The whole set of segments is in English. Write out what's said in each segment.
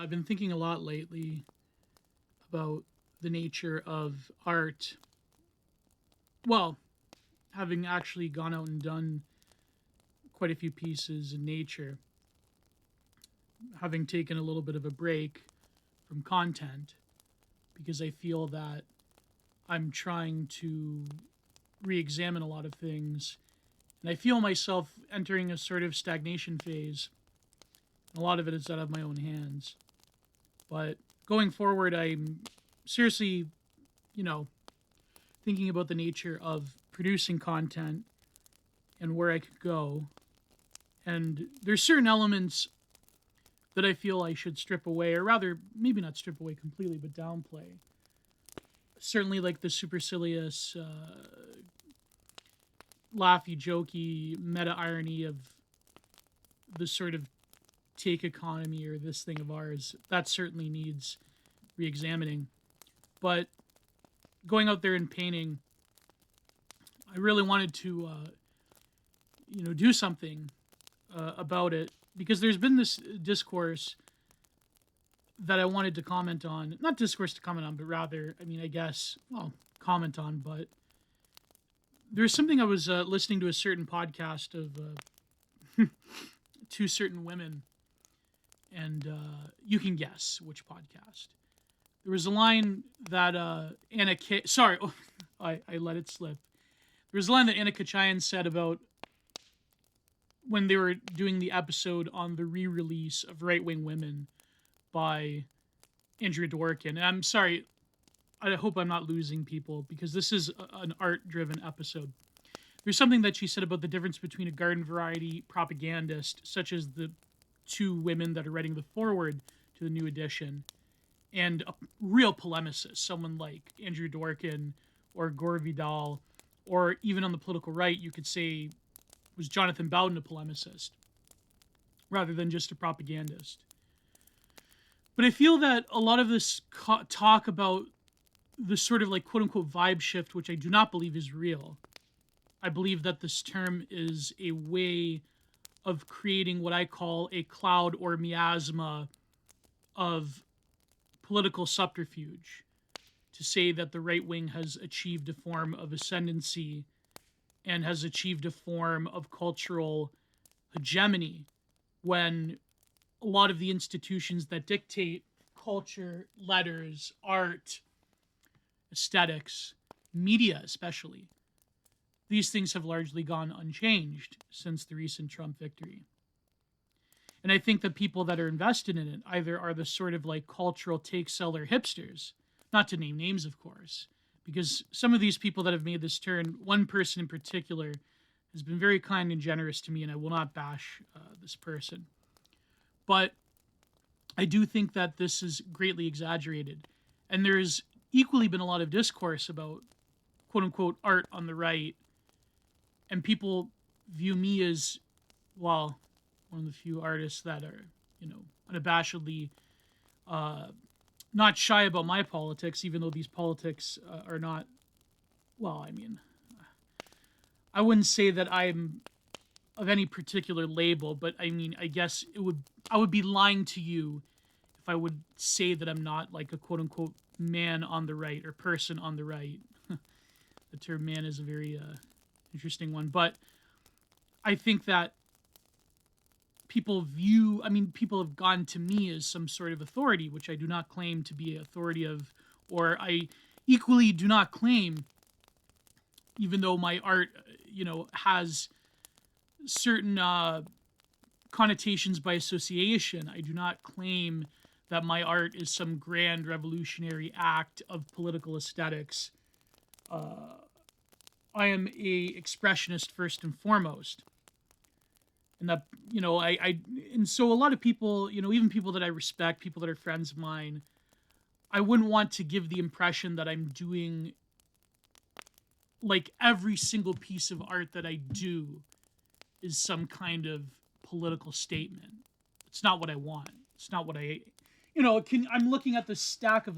I've been thinking a lot lately about the nature of art. Well, having actually gone out and done quite a few pieces in nature, having taken a little bit of a break from content because I feel that I'm trying to re examine a lot of things. And I feel myself entering a sort of stagnation phase. A lot of it is out of my own hands. But going forward, I'm seriously, you know, thinking about the nature of producing content and where I could go. And there's certain elements that I feel I should strip away, or rather, maybe not strip away completely, but downplay. Certainly, like the supercilious, laughy, jokey, meta irony of the sort of take economy or this thing of ours. That certainly needs re examining. But going out there and painting, I really wanted to, do something about it because there's been this discourse that I wanted to comment on. Not discourse to comment on, but rather, I guess, well, comment on. But there's something I was listening to a certain podcast of two certain women, and you can guess which podcast. There was a line that Anna K. Sorry, I let it slip. There was a line that Anna Kachayan said about when they were doing the episode on the re-release of Right Wing Women by Andrea Dworkin. And I'm sorry, I hope I'm not losing people because this is an art-driven episode. There's something that she said about the difference between a garden variety propagandist, such as the two women that are writing the foreword to the new edition, and a real polemicist, someone like Andrew Dworkin or Gore Vidal, or even on the political right, you could say was Jonathan Bowden a polemicist rather than just a propagandist. But I feel that a lot of this talk about the sort of like quote unquote vibe shift, which I do not believe is real. I believe that this term is a way of creating what I call a cloud or miasma of political subterfuge to say that the right wing has achieved a form of ascendancy and has achieved a form of cultural hegemony when a lot of the institutions that dictate culture, letters, art, aesthetics, media especially, these things have largely gone unchanged since the recent Trump victory. And I think the people that are invested in it either are the sort of like cultural take seller hipsters, not to name names, of course, because some of these people that have made this turn, one person in particular, has been very kind and generous to me, and I will not bash this person. But I do think that this is greatly exaggerated. And there's equally been a lot of discourse about quote unquote art on the right. And people view me as, well, one of the few artists that are, unabashedly not shy about my politics, even though these politics are not, well, I wouldn't say that I'm of any particular label, but I guess I would be lying to you if I would say that I'm not like a quote unquote man on the right or person on the right. The term man is a very interesting one, but I think that people have gone to me as some sort of authority, which I do not claim to be authority of, or I equally do not claim, even though my art, has certain connotations by association, I do not claim that my art is some grand revolutionary act of political aesthetics. I am a expressionist first and foremost. And that, and so a lot of people, even people that I respect, people that are friends of mine, I wouldn't want to give the impression that I'm doing like every single piece of art that I do is some kind of political statement. It's not what I want. It's not what I'm looking at the stack of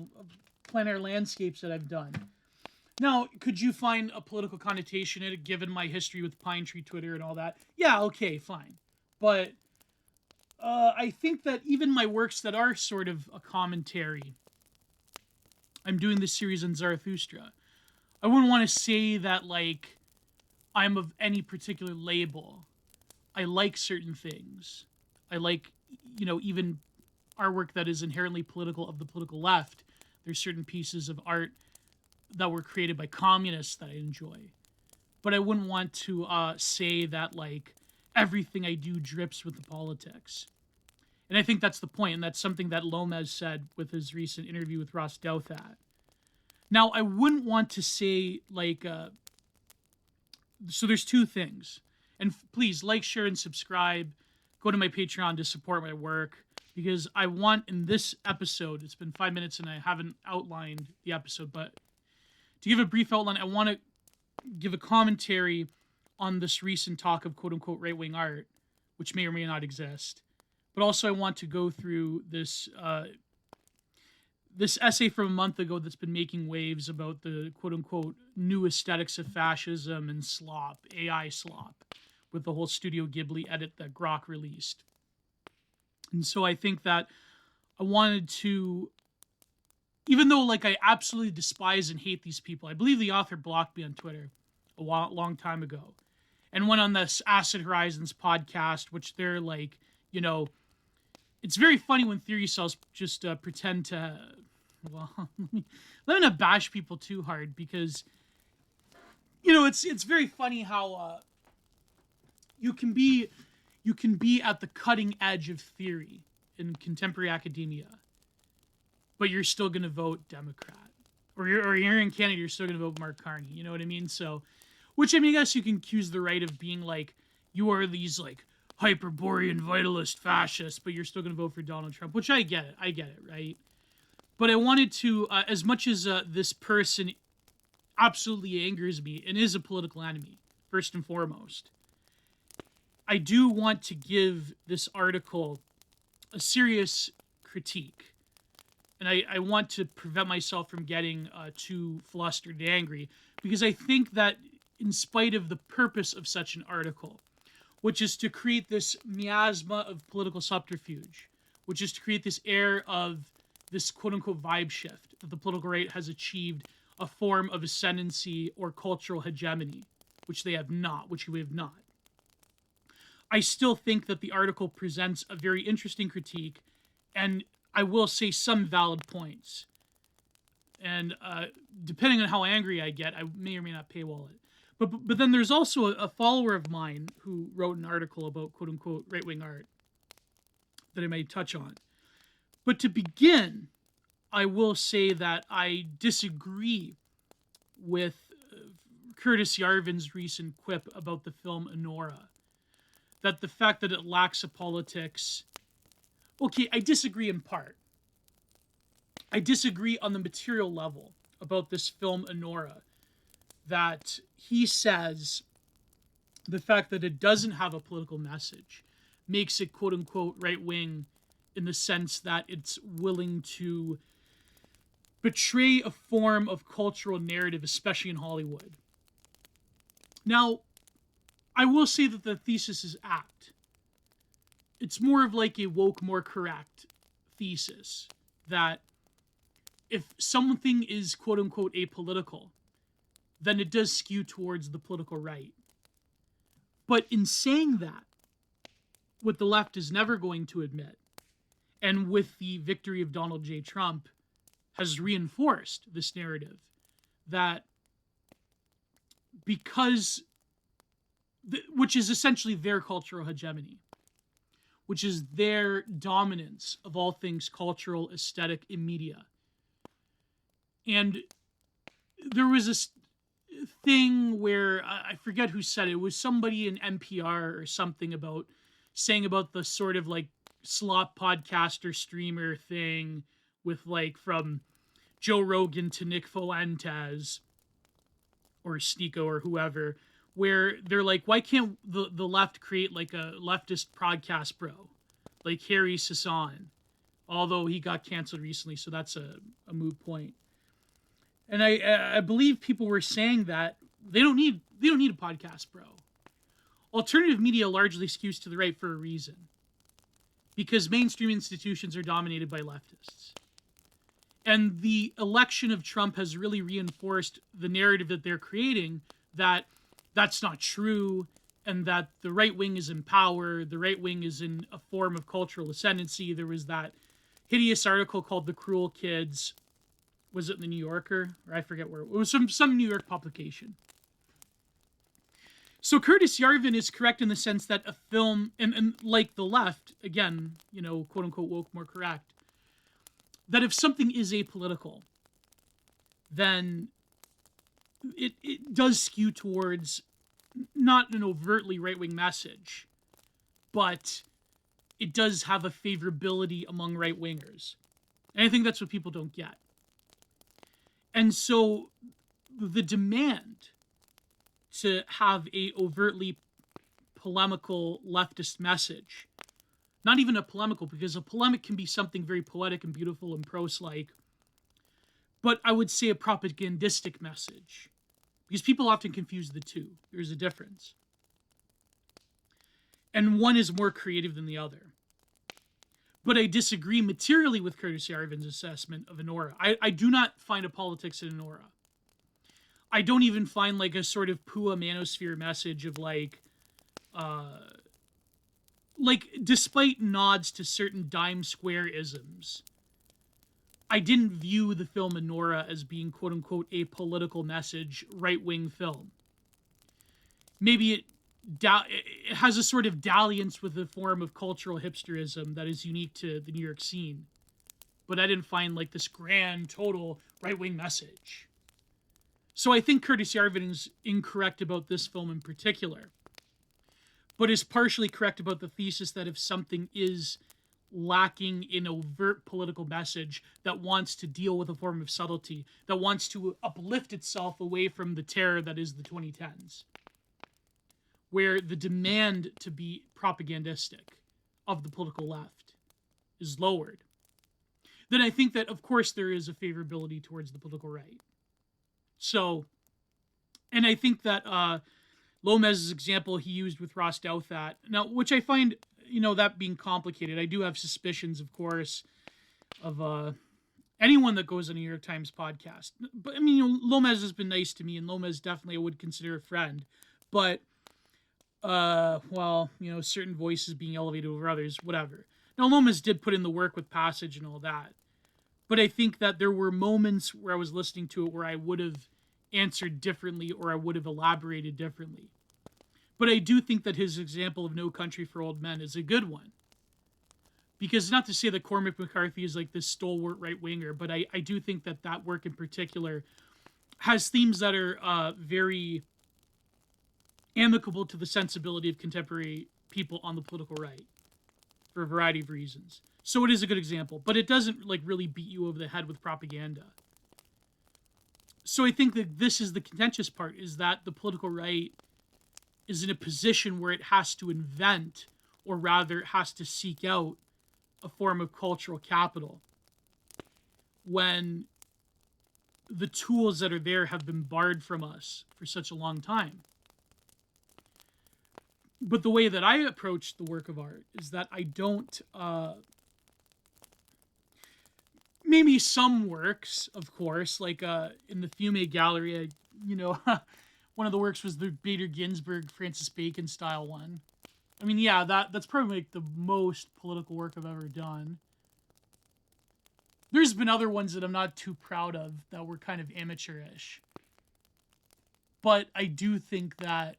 plein air landscapes that I've done. Now, could you find a political connotation in it, given my history with Pine Tree Twitter and all that? Yeah, okay, fine. But I think that even my works that are sort of a commentary, I'm doing this series on Zarathustra. I wouldn't want to say that, like, I'm of any particular label. I like certain things. I like, even artwork that is inherently political of the political left. There's certain pieces of art that were created by communists that I enjoy. But I wouldn't want to say that, like, everything I do drips with the politics. And I think that's the point, and that's something that Lomez said with his recent interview with Ross Douthat. Now, I wouldn't want to say, like, so there's two things. And please, like, share, and subscribe. Go to my Patreon to support my work, because I want, in this episode, it's been 5 minutes and I haven't outlined the episode, but to give a brief outline, I want to give a commentary on this recent talk of quote-unquote right-wing art, which may or may not exist. But also I want to go through this this essay from a month ago that's been making waves about the quote-unquote new aesthetics of fascism and slop, AI slop, with the whole Studio Ghibli edit that Grok released. And so I think that I wanted to, even though, like, I absolutely despise and hate these people, I believe the author blocked me on Twitter a long time ago, and went on this Acid Horizons podcast, which they're like, it's very funny when theory cells just pretend to, well, let me not bash people too hard, because, it's very funny how you can be at the cutting edge of theory in contemporary academia, but you're still going to vote Democrat, or you're in Canada, you're still going to vote Mark Carney. You know what I mean? So, which, I mean, I guess you can accuse the right of being like, you are these, like, Hyperborean vitalist fascists, but you're still going to vote for Donald Trump, which I get it, right? But I wanted to, as much as this person absolutely angers me and is a political enemy, first and foremost, I do want to give this article a serious critique. And I want to prevent myself from getting too flustered and angry, because I think that in spite of the purpose of such an article, which is to create this miasma of political subterfuge, which is to create this air of this quote-unquote vibe shift, that the political right has achieved a form of ascendancy or cultural hegemony, which we have not. I still think that the article presents a very interesting critique, and I will say some valid points. And depending on how angry I get, I may or may not paywall it. But then there's also a follower of mine who wrote an article about quote-unquote right-wing art that I may touch on. But to begin, I will say that I disagree with Curtis Yarvin's recent quip about the film Anora. That the fact that it lacks a politics... Okay, I disagree in part. I disagree on the material level about this film Anora. That he says the fact that it doesn't have a political message makes it quote-unquote right-wing, in the sense that it's willing to betray a form of cultural narrative, especially in Hollywood. Now, I will say that the thesis is apt. It's more of like a woke, more correct thesis, that if something is quote-unquote apolitical, then it does skew towards the political right. But in saying that, what the left is never going to admit, and with the victory of Donald J. Trump, has reinforced this narrative, that because, which is essentially their cultural hegemony, which is their dominance of all things cultural, aesthetic, and media. And there was this thing where, I forget who said it, it was somebody in NPR or something about saying about the sort of like slop podcaster streamer thing with like from Joe Rogan to Nick Fuentes or Sneeko or whoever, where they're like, why can't the left create like a leftist podcast bro like Harry Sasson, although he got canceled recently, so that's a moot point. And I believe people were saying that they don't need a podcast bro. Alternative media largely skews to the right for a reason. because mainstream institutions are dominated by leftists. And the election of Trump has really reinforced the narrative that they're creating, that that's not true, and that the right wing is in power, the right wing is in a form of cultural ascendancy. There was that hideous article called The Cruel Kids. Was it in the New Yorker? Or I forget where. It was some New York publication. So Curtis Yarvin is correct in the sense that a film, and like the left, again, quote unquote woke, more correct, that if something is apolitical, then it does skew towards not an overtly right-wing message, but it does have a favorability among right-wingers. And I think that's what people don't get. And so the demand to have a overtly polemical leftist message, not even a polemical, because a polemic can be something very poetic and beautiful and prose-like, but I would say a propagandistic message, because people often confuse the two. There's a difference. And one is more creative than the other. But I disagree materially with Curtis Yarvin's assessment of Anora. I do not find a politics in Anora. I don't even find like a sort of Pua manosphere message of like despite nods to certain dime square isms, I didn't view the film Anora as being quote unquote a political message, right-wing film. Maybe it has a sort of dalliance with a form of cultural hipsterism that is unique to the New York scene. But I didn't find like this grand, total right-wing message. So I think Curtis Yarvin is incorrect about this film in particular, but is partially correct about the thesis that if something is lacking in overt political message that wants to deal with a form of subtlety, that wants to uplift itself away from the terror that is the 2010s, where the demand to be propagandistic of the political left is lowered, then I think that, of course, there is a favorability towards the political right. So, and I think that Lomez's example he used with Ross Douthat, now, which I find, that being complicated. I do have suspicions, of course, of anyone that goes on a New York Times podcast. But, I mean, Lomez has been nice to me, and Lomez definitely I would consider a friend. But, certain voices being elevated over others, whatever. Now, Lomez did put in the work with Passage and all that. But I think that there were moments where I was listening to it where I would have answered differently or I would have elaborated differently. But I do think that his example of No Country for Old Men is a good one. Because not to say that Cormac McCarthy is like this stalwart right-winger, but I do think that that work in particular has themes that are very amicable to the sensibility of contemporary people on the political right for a variety of reasons. So it is a good example, but it doesn't like really beat you over the head with propaganda. So I think that this is the contentious part, is that the political right is in a position where it has to invent, or rather it has to seek out a form of cultural capital when the tools that are there have been barred from us for such a long time. But the way that I approach the work of art is that I don't... maybe some works, of course, like in the Fume Gallery, one of the works was the Bader Ginsburg, Francis Bacon style one. I mean, yeah, that's probably like the most political work I've ever done. There's been other ones that I'm not too proud of that were kind of amateurish. But I do think that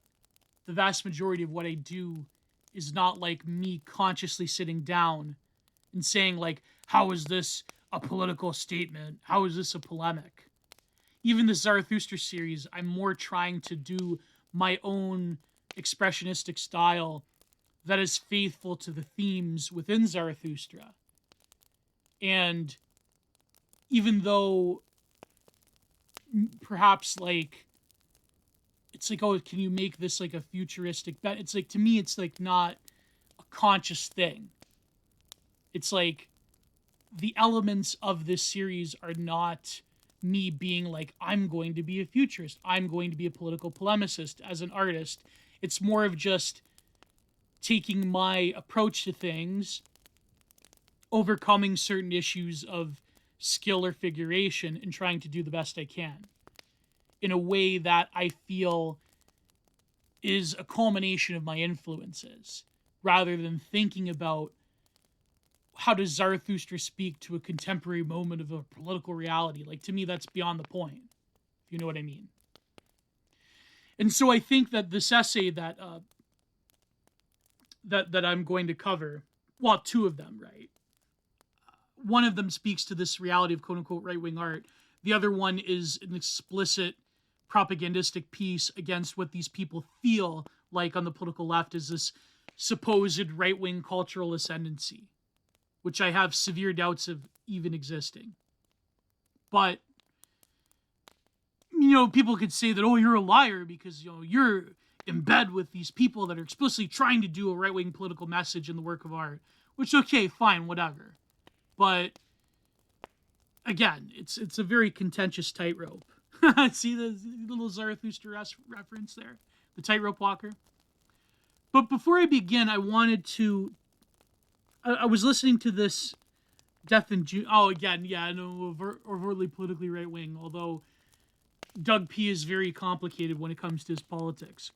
the vast majority of what I do is not like me consciously sitting down and saying like, how is this a political statement? How is this a polemic? Even the Zarathustra series, I'm more trying to do my own expressionistic style that is faithful to the themes within Zarathustra. And even though perhaps like, it's like, oh, can you make this like a futuristic bet? It's like, to me, it's like not a conscious thing. It's like the elements of this series are not me being like, I'm going to be a futurist. I'm going to be a political polemicist as an artist. It's more of just taking my approach to things overcoming certain issues of skill or figuration and trying to do the best I can in a way that I feel is a culmination of my influences, rather than thinking about how does Zarathustra speak to a contemporary moment of a political reality. Like, to me, that's beyond the point, if you know what I mean. And so I think that this essay that that I'm going to cover, well, two of them, right? One of them speaks to this reality of quote-unquote right-wing art. The other one is an explicit propagandistic piece against what these people feel like on the political left is this supposed right-wing cultural ascendancy, which I have severe doubts of even existing. But, people could say that, oh, you're a liar because, you're in bed with these people that are explicitly trying to do a right-wing political message in the work of art, which, okay, fine, whatever. But, again, it's a very contentious tightrope. See the little Zarathustra reference there? The tightrope walker? But before I begin, I wanted to... I was listening to this Death and June... Oh, again, yeah, no, overtly politically right-wing, although Doug P. is very complicated when it comes to his politics.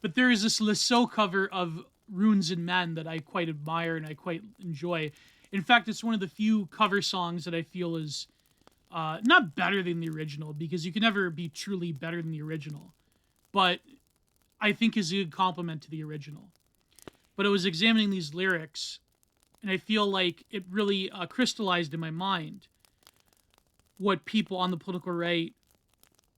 But there is this Lasso cover of Runes and Men that I quite admire and I quite enjoy. In fact, it's one of the few cover songs that I feel is not better than the original, because you can never be truly better than the original, but I think is a good compliment to the original. But I was examining these lyrics, and I feel like it really crystallized in my mind what people on the political right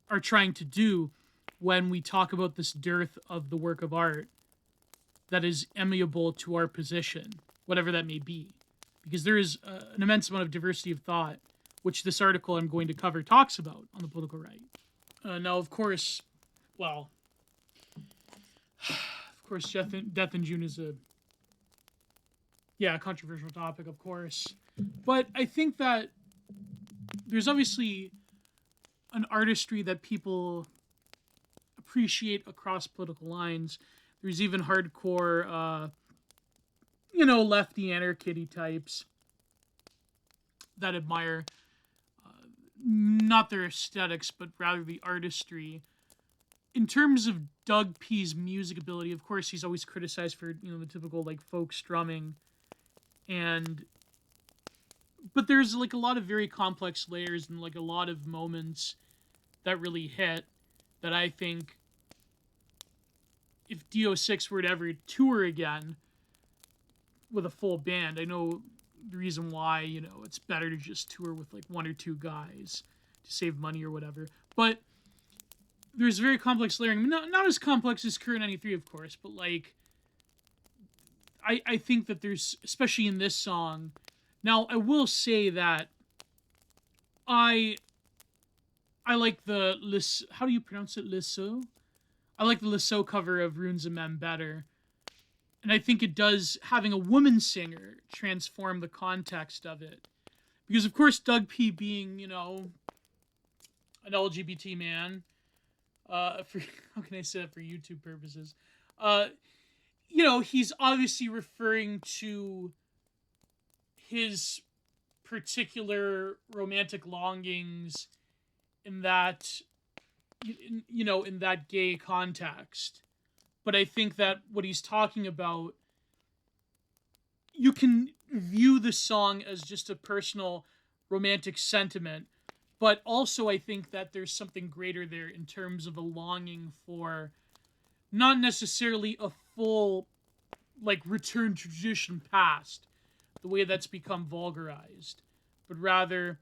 are trying to do when we talk about this dearth of the work of art that is amiable to our position, whatever that may be. Because there is an immense amount of diversity of thought, which this article I'm going to cover talks about on the political right. Now, of course, Death in June is a controversial topic, of course. But I think that there's obviously an artistry that people appreciate across political lines. There's even hardcore, lefty anarchy types that admire not their aesthetics, but rather the artistry. In terms of Doug P.'s music ability, of course, he's always criticized for, the typical, folk strumming. But there's, a lot of very complex layers and, a lot of moments that really hit that I think if DO6 were to ever tour again with a full band, I know the reason why, it's better to just tour with, one or two guys to save money or whatever. But there's very complex layering. I mean, not as complex as Current 93, of course, but, I think that there's, especially in this song... Now, I will say that I like the... How do you pronounce it? Lasso? I like the Lasso cover of Runes and Men better. And I think it does, having a woman singer, transform the context of it. Because, of course, Doug P. being, an LGBT man, how can I say that for YouTube purposes? He's obviously referring to his particular romantic longings in that, in that gay context. But I think that what he's talking about, you can view the song as just a personal romantic sentiment, but also I think that there's something greater there in terms of a longing for not necessarily a full, return to tradition past, the way that's become vulgarized, but rather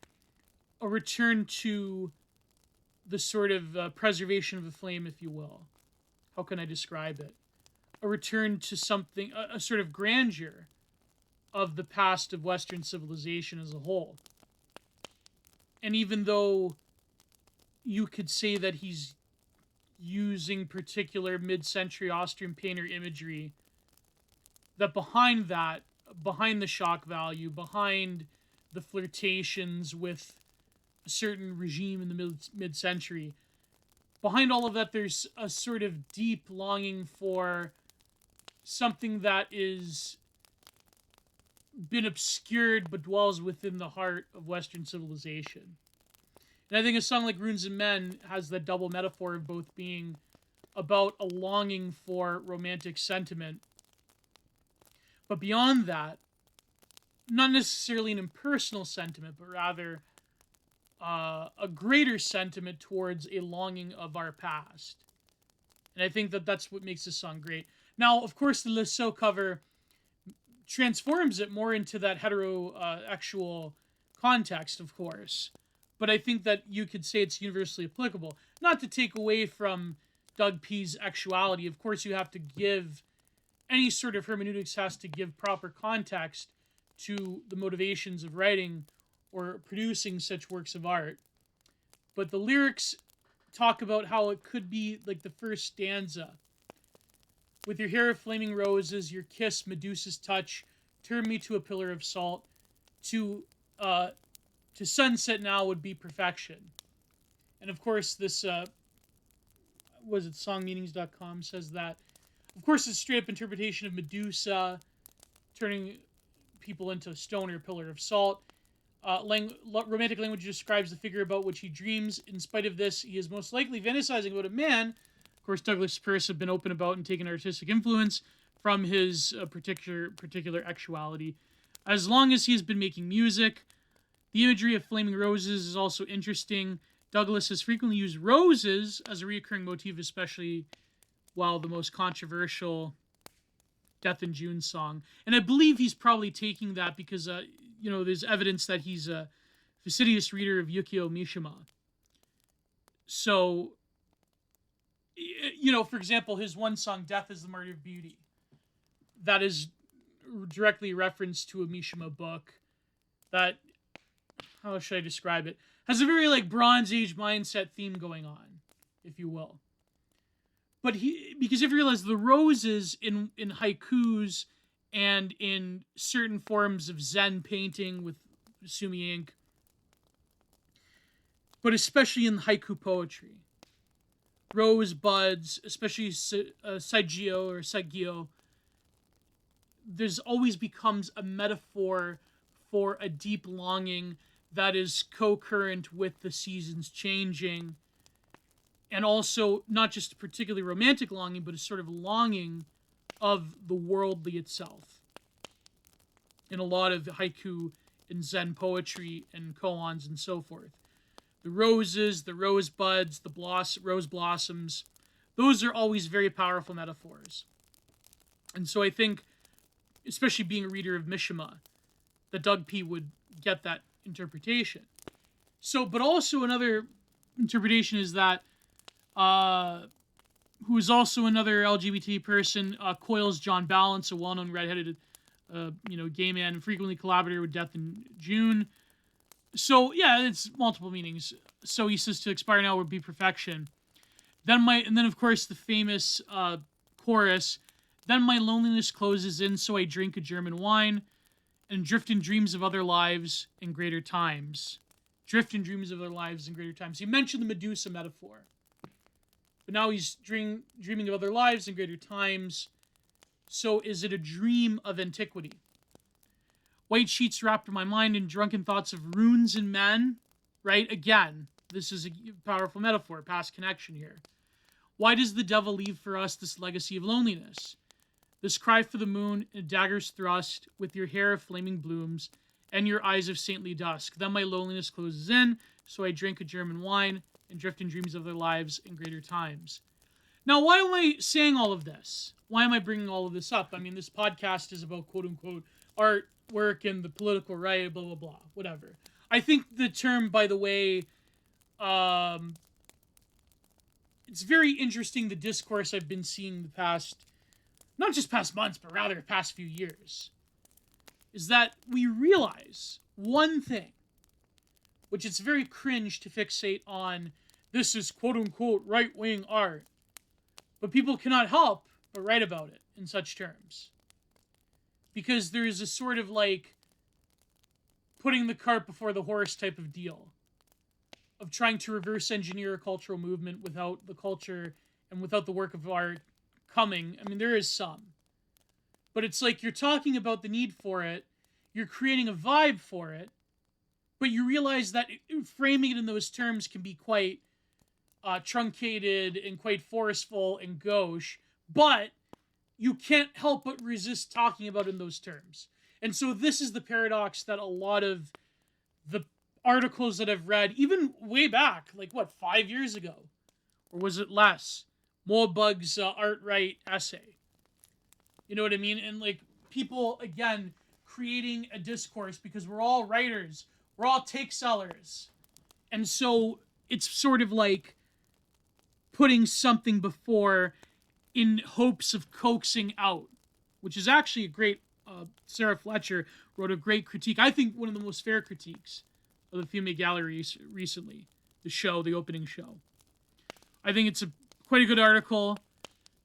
a return to the sort of preservation of the flame, if you will. How can I describe it? A return to something, a sort of grandeur of the past of Western civilization as a whole. And even though you could say that he's using particular mid-century Austrian painter imagery, that behind the shock value, behind the flirtations with a certain regime in the mid-century, behind all of that, there's a sort of deep longing for something that is been obscured but dwells within the heart of Western civilization. And I think a song like Runes and Men has that double metaphor of both being about a longing for romantic sentiment, but beyond that, not necessarily an impersonal sentiment, but rather a greater sentiment towards a longing of our past. And I think that that's what makes this song great. Now, of course, the Le Sceau cover transforms it more into that heteroaxual context, of course. But I think that you could say it's universally applicable. Not to take away from Doug P's actuality. Of course, you have to give, any sort of hermeneutics has to give proper context to the motivations of writing or producing such works of art. But the lyrics talk about how it could be like the first stanza. With your hair of flaming roses, your kiss, Medusa's touch, turn me to a pillar of salt. To sunset now would be perfection. And of course, this, was it songmeanings.com says that. Of course, it's a straight up interpretation of Medusa turning people into a stone or a pillar of salt. Romantic language describes the figure about which he dreams. In spite of this, he is most likely fantasizing about a man. Of course, Douglas Pearce have been open about and taken artistic influence from his particular actuality. As long as he has been making music, the imagery of flaming roses is also interesting. Douglas has frequently used roses as a recurring motif, especially while the most controversial Death in June song. And I believe he's probably taking that because, there's evidence that he's a fastidious reader of Yukio Mishima. So, for example, his one song, Death is the Martyr of Beauty, that is directly a reference to a Mishima book that, how should I describe it, has a very, Bronze Age mindset theme going on, if you will. But because if you realize the roses in haikus and in certain forms of Zen painting with sumi ink, but especially in haiku poetry, rosebuds, especially saigyo or saigyo, there's always becomes a metaphor for a deep longing that is co-current with the seasons changing, and also not just a particularly romantic longing, but a sort of longing of the worldly itself. In a lot of haiku and Zen poetry and koans and so forth. The roses, the rosebuds, the rose blossoms, those are always very powerful metaphors. And so I think, especially being a reader of Mishima, that Doug P. would get that interpretation. So, but also another interpretation is that who is also another LGBT person, Coyle's John Balance, a well-known redheaded, gay man, frequently collaborated with Death in June. So, yeah, it's multiple meanings. So he says to expire now would be perfection. And then of course the famous chorus. Then my loneliness closes in, so I drink a German wine and drift in dreams of other lives and greater times. Drift in dreams of other lives and greater times. He mentioned the Medusa metaphor. But now he's dreaming of other lives and greater times. So is it a dream of antiquity? White sheets wrapped in my mind and drunken thoughts of runes and men. Right? Again, this is a powerful metaphor, past connection here. Why does the devil leave for us this legacy of loneliness? This cry for the moon and a dagger's thrust with your hair of flaming blooms and your eyes of saintly dusk. Then my loneliness closes in, so I drink a German wine and drift in dreams of their lives in greater times. Now, why am I saying all of this? Why am I bringing all of this up? I mean, this podcast is about quote-unquote art, work, and the political right, blah, blah, blah, whatever. I think the term, by the way, it's very interesting, the discourse I've been seeing the past, not just past months, but rather the past few years, is that we realize one thing, which it's very cringe to fixate on, this is quote-unquote right-wing art, but people cannot help but write about it in such terms. Because there is a sort of putting the cart before the horse type of deal. Of trying to reverse engineer a cultural movement without the culture and without the work of art coming. I mean, there is some. But it's you're talking about the need for it. you're creating a vibe for it, but you realize that framing it in those terms can be quite truncated and quite forceful and gauche, but you can't help but resist talking about it in those terms. And so this is the paradox that a lot of the articles that I've read, even way back, like what, 5 years ago, or was it less? Moabug's art right essay. You know what I mean? And like people again creating a discourse because we're all writers, we're all take sellers, and so it's sort of like putting something before in hopes of coaxing out, which is actually a great. Sarah Fletcher wrote a great critique. I think one of the most fair critiques of the Female Gallery recently. The opening show. I think it's quite a good article,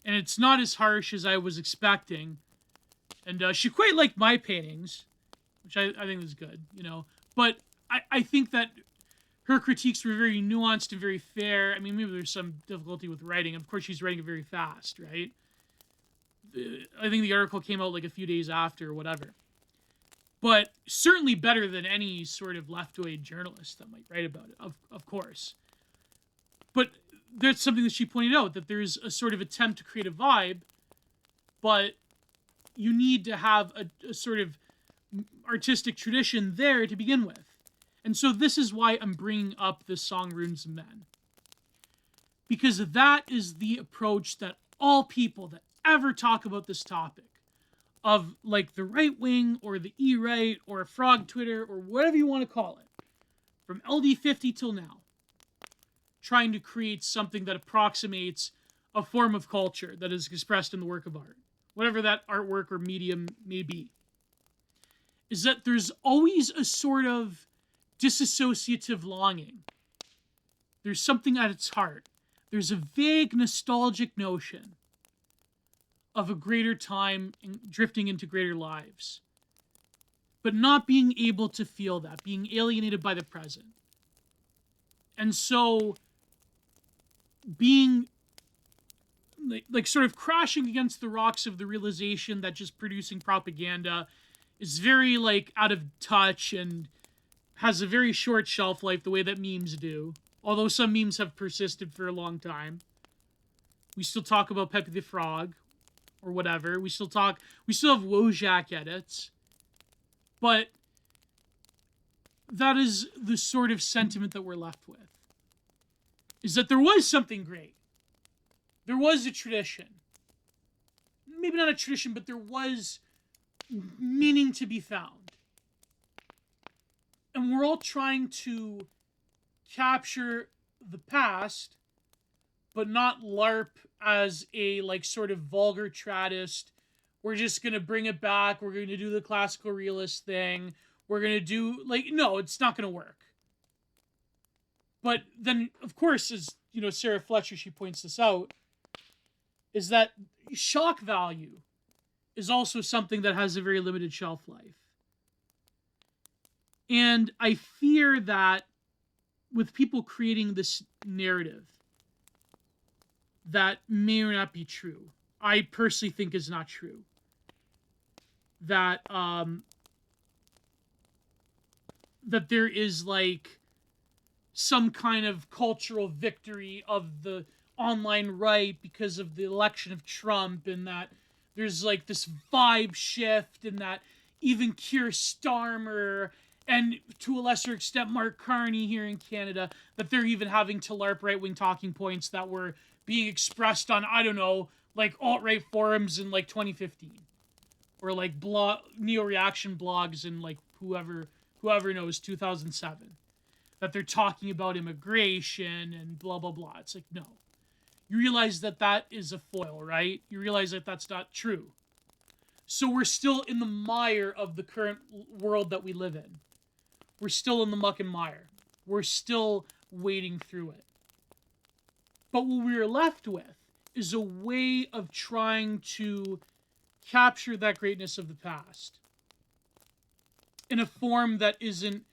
and it's not as harsh as I was expecting. And she quite liked my paintings, which I think is good, But I think that her critiques were very nuanced and very fair. I mean, maybe there's some difficulty with writing. Of course, she's writing it very fast, right? I think the article came out like a few days after or whatever. But certainly better than any sort of left-wing journalist that might write about it, of course. But that's something that she pointed out, that there's a sort of attempt to create a vibe, but you need to have a sort of artistic tradition there to begin with. And so this is why I'm bringing up this song Runes of Men. Because that is the approach that all people that ever talk about this topic of like the right wing or the E-right or Frog Twitter or whatever you want to call it, from LD50 till now, trying to create something that approximates a form of culture that is expressed in the work of art, whatever that artwork or medium may be, is that there's always a sort of disassociative longing. There's something at its heart. There's a vague nostalgic notion of a greater time drifting into greater lives, but not being able to feel that, being alienated by the present. And so being like sort of crashing against the rocks of the realization that just producing propaganda is very like out of touch and has a very short shelf life, the way that memes do. Although some memes have persisted for a long time. We still talk about Pepe the Frog or whatever. We still have Wojak edits. But that is the sort of sentiment that we're left with. Is that there was something great. There was a tradition. Maybe not a tradition, but there was meaning to be found. And we're all trying to capture the past, but not LARP as a like sort of vulgar tradist. We're just going to bring it back. We're going to do the classical realist thing. We're going to do no, it's not going to work. But then, of course, as Sarah Fletcher, she points this out, is that shock value is also something that has a very limited shelf life. And I fear that with people creating this narrative that may or not be true, I personally think is not true, that that there is like some kind of cultural victory of the online right because of the election of Trump, and that there's like this vibe shift, and that even Keir Starmer and to a lesser extent Mark Carney here in Canada, that they're even having to LARP right-wing talking points that were being expressed on, I don't know, like alt-right forums in like 2015. Or like neo-reaction blogs in like whoever knows, 2007. That they're talking about immigration and blah, blah, blah. It's like, no. You realize that that is a foil, right? You realize that that's not true. So we're still in the mire of the current world that we live in. We're still in the muck and mire. We're still wading through it. But what we're left with is a way of trying to capture that greatness of the past in a form that isn't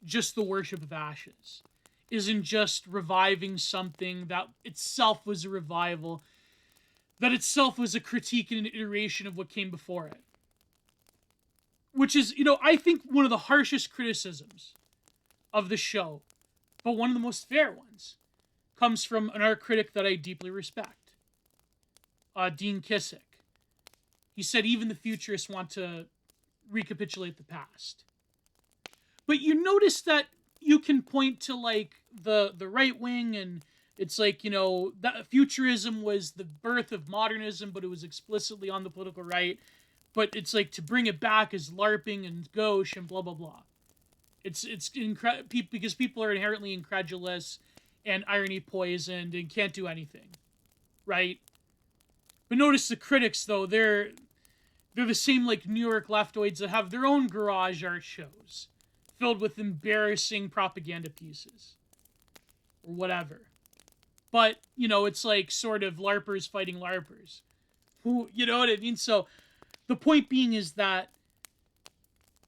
just the worship of ashes, isn't just reviving something that itself was a revival, that itself was a critique and an iteration of what came before it. which is, you know, I think one of the harshest criticisms of the show, but one of the most fair ones, comes from an art critic that I deeply respect, Dean Kissick. He said even the futurists want to recapitulate the past. But you notice that you can point to like the right wing, and it's like, you know, that futurism was the birth of modernism, but it was explicitly on the political right. But it's like to bring it back as LARPing and gauche and blah blah blah. It's because people are inherently incredulous and irony poisoned and can't do anything, right? But notice the critics though, they're the same like New York leftoids that have their own garage art shows filled with embarrassing propaganda pieces or whatever. But, you know, it's like sort of LARPers fighting LARPers. Who, you know what I mean? So the point being is that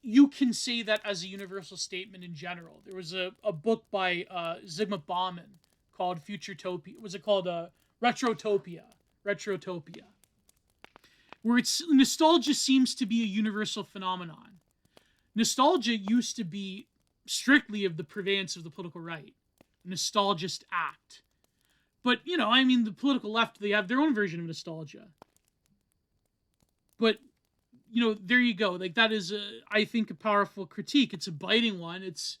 you can say that as a universal statement in general. There was a book by Zygmunt Bauman called Futuretopia. Was it called Retrotopia? Retrotopia. Where it's nostalgia seems to be a universal phenomenon. Nostalgia used to be strictly of the purveyance of the political right. A nostalgist act. But, you know, I mean, the political left, they have their own version of nostalgia. But, you know, there you go. Like, that is, I think, a powerful critique. It's a biting one. It's,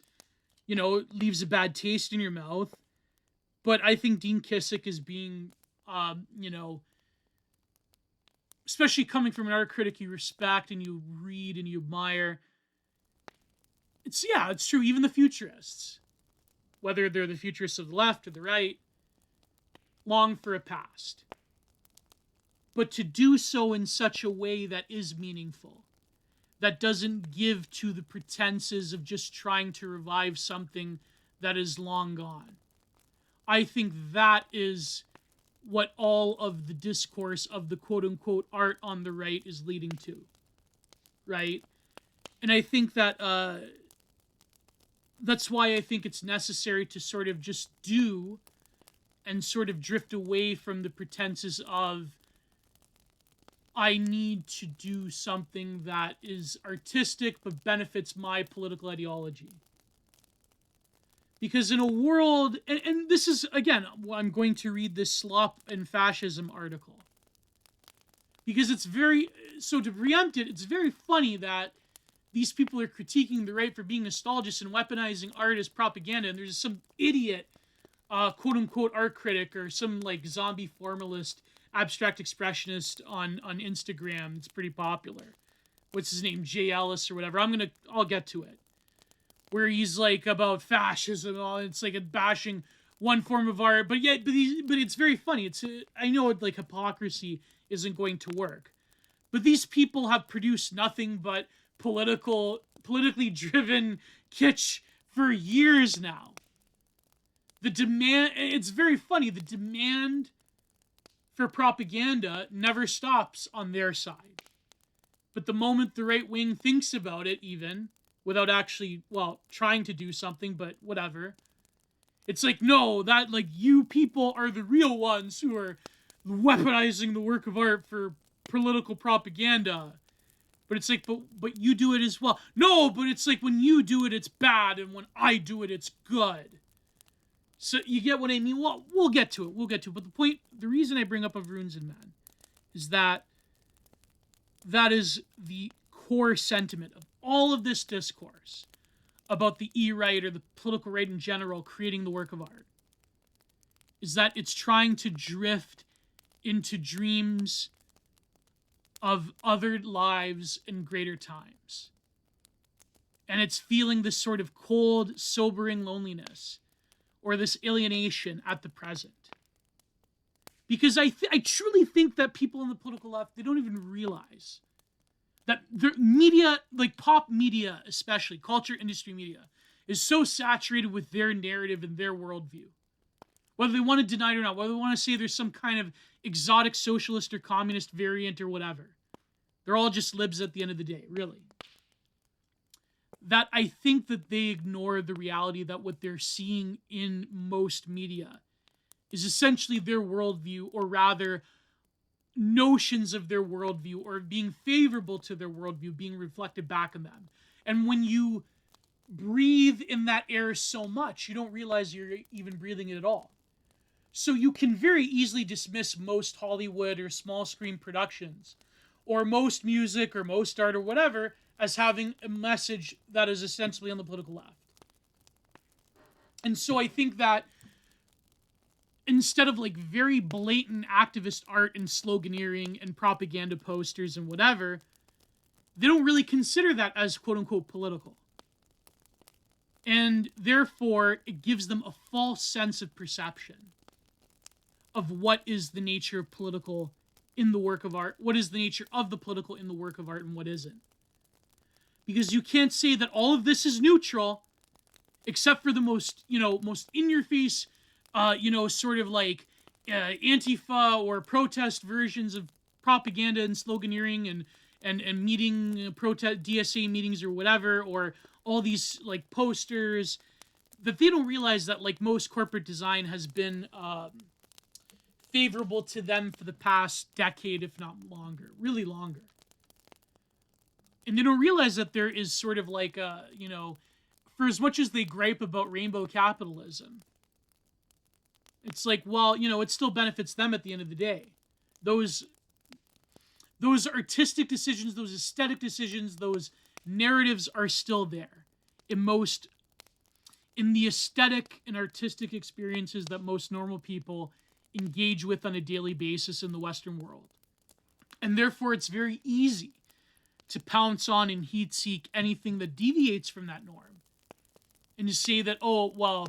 you know, it leaves a bad taste in your mouth. But I think Dean Kissick is being, you know, especially coming from an art critic you respect and you read and you admire. It's true. Even the futurists, whether they're the futurists of the left or the right, long for a past. But to do so in such a way that is meaningful, that doesn't give to the pretenses of just trying to revive something that is long gone. I think that is what all of the discourse of the quote-unquote art on the right is leading to, right? And I think that that's why I think it's necessary to sort of just do and sort of drift away from the pretenses of I need to do something that is artistic but benefits my political ideology. Because in a world, and this is, again, I'm going to read this Slop and Fascism article. Because it's very, so to preempt it, it's very funny that these people are critiquing the right for being nostalgic and weaponizing art as propaganda, and there's some idiot, quote-unquote art critic, or some, like, zombie formalist, abstract expressionist on Instagram. It's pretty popular. What's his name? Jay Ellis or whatever. I'll get to it. Where he's like about fascism and all. It's like bashing one form of art, but it's very funny. I know like hypocrisy isn't going to work, but these people have produced nothing but politically driven kitsch for years now. It's very funny. The demand for propaganda never stops on their side. But the moment the right wing thinks about it, even without actually, well, trying to do something, but whatever, it's like, no, that, like, you people are the real ones who are weaponizing the work of art for political propaganda. But it's like, but you do it as well. No, but it's like when you do it, it's bad, and when I do it, it's good. So you get what I mean? Well, we'll get to it. But the reason I bring up of Runes and Men is that is the core sentiment of all of this discourse about the E-right or the political right in general creating the work of art. Is that it's trying to drift into dreams of other lives and greater times. And it's feeling this sort of cold, sobering loneliness or this alienation at the present. Because I truly think that people in the political left, they don't even realize that their media, like pop media especially, culture industry media, is so saturated with their narrative and their worldview. Whether they want to deny it or not, whether they want to say there's some kind of exotic socialist or communist variant or whatever. They're all just libs at the end of the day, really. That I think that they ignore the reality that what they're seeing in most media is essentially their worldview, or rather notions of their worldview or being favorable to their worldview being reflected back on them. And when you breathe in that air so much, you don't realize you're even breathing it at all. So you can very easily dismiss most Hollywood or small screen productions, or most music or most art or whatever, as having a message that is ostensibly on the political left. And so I think that instead of like very blatant activist art and sloganeering and propaganda posters and whatever, they don't really consider that as quote unquote political. And therefore, it gives them a false sense of perception of what is the nature of political in the work of art, what is the nature of the political in the work of art, and what isn't. Because you can't say that all of this is neutral, except for the most in-your-face, sort of like Antifa or protest versions of propaganda and sloganeering and meeting protest DSA meetings or whatever, or all these like posters, that they don't realize that like most corporate design has been favorable to them for the past decade, if not longer, really longer. And they don't realize that there is sort of like for as much as they gripe about rainbow capitalism, it's like, well, it still benefits them at the end of the day. Those artistic decisions, those aesthetic decisions, those narratives are still there in the aesthetic and artistic experiences that most normal people engage with on a daily basis in the Western world. And therefore, it's very easy to pounce on and heat seek anything that deviates from that norm. And to say that, oh, well,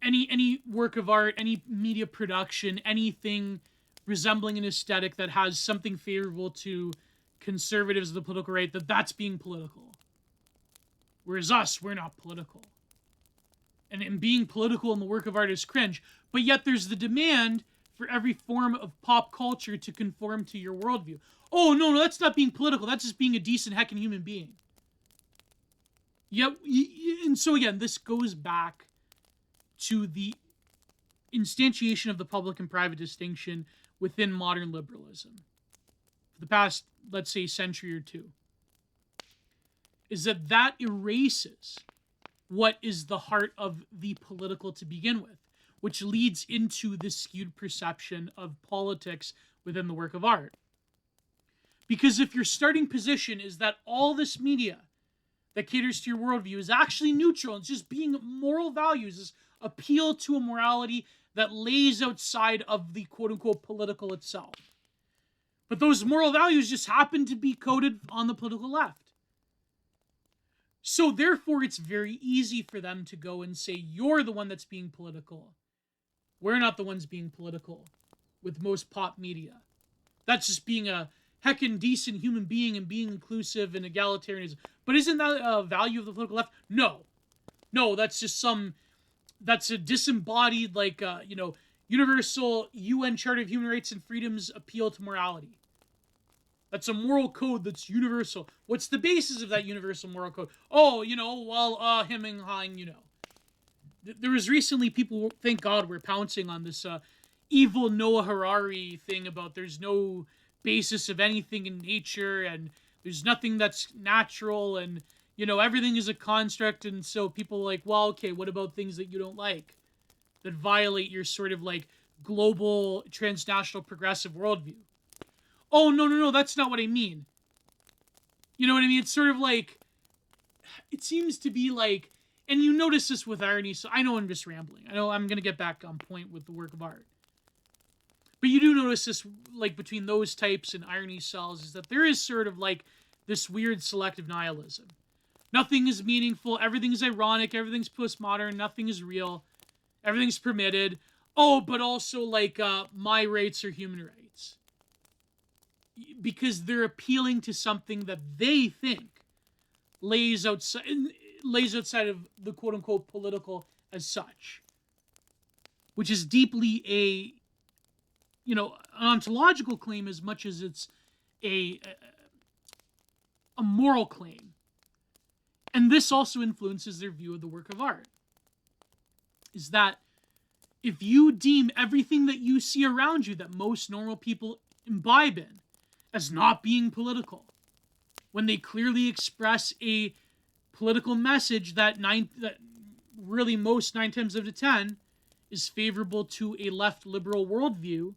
any work of art, any media production, anything resembling an aesthetic that has something favorable to conservatives of the political right, that's being political. Whereas us, we're not political. And being political in the work of art is cringe. But yet there's the demand for every form of pop culture to conform to your worldview. Oh, no, that's not being political. That's just being a decent heckin' human being. Yep. And so again, this goes back to the instantiation of the public and private distinction within modern liberalism. For the past, let's say, century or two. Is that erases what is the heart of the political to begin with, which leads into this skewed perception of politics within the work of art. Because if your starting position is that all this media that caters to your worldview is actually neutral, it's just being moral values, is appeal to a morality that lays outside of the quote-unquote political itself. But those moral values just happen to be coded on the political left. So therefore, it's very easy for them to go and say, you're the one that's being political. We're not the ones being political with most pop media. That's just being a heckin' decent human being and being inclusive and egalitarianism. But isn't that a value of the political left? No. No, that's just that's a disembodied, universal UN Charter of Human Rights and Freedoms appeal to morality. That's a moral code that's universal. What's the basis of that universal moral code? Oh, him and hawing, There was recently people, thank God, were pouncing on this evil Noah Harari thing about there's no basis of anything in nature and there's nothing that's natural and, everything is a construct. And so people are like, well, okay, what about things that you don't like that violate your sort of like global, transnational, progressive worldview? Oh, no, that's not what I mean. You know what I mean? It's sort of like, it seems to be like, and you notice this with irony, so I know I'm just rambling. I know I'm going to get back on point with the work of art. But you do notice this, like, between those types and irony cells, is that there is sort of like this weird selective nihilism. Nothing is meaningful, everything's ironic, everything's postmodern, nothing is real, everything's permitted. Oh, but also, like, my rights are human rights. Because they're appealing to something that they think lays outside of the quote-unquote political as such. Which is deeply an ontological claim as much as it's a moral claim. And this also influences their view of the work of art. Is that if you deem everything that you see around you that most normal people imbibe in as not being political, when they clearly express a political message that really most 9 times out of 10 is favorable to a left liberal worldview.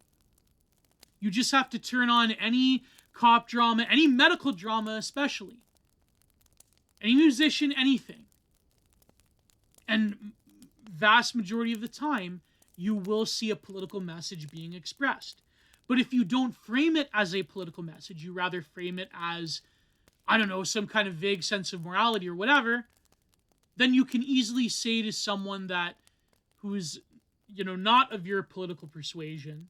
You just have to turn on any cop drama, any medical drama especially, any musician, anything, and vast majority of the time you will see a political message being expressed. But if you don't frame it as a political message, you rather frame it as, I don't know, some kind of vague sense of morality or whatever, then you can easily say to someone that who is, not of your political persuasion,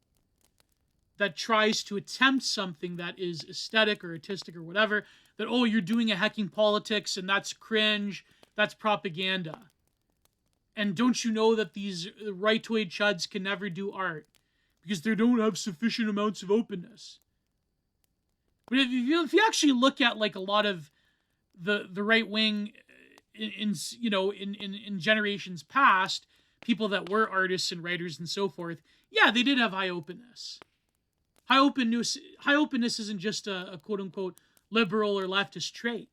that tries to attempt something that is aesthetic or artistic or whatever, that, oh, you're doing a hecking politics and that's cringe, that's propaganda. And don't you know that these right-way chuds can never do art because they don't have sufficient amounts of openness? But if you actually look at like a lot of the right wing in generations past, people that were artists and writers and so forth, yeah, they did have high openness. High openness isn't just a quote unquote liberal or leftist trait,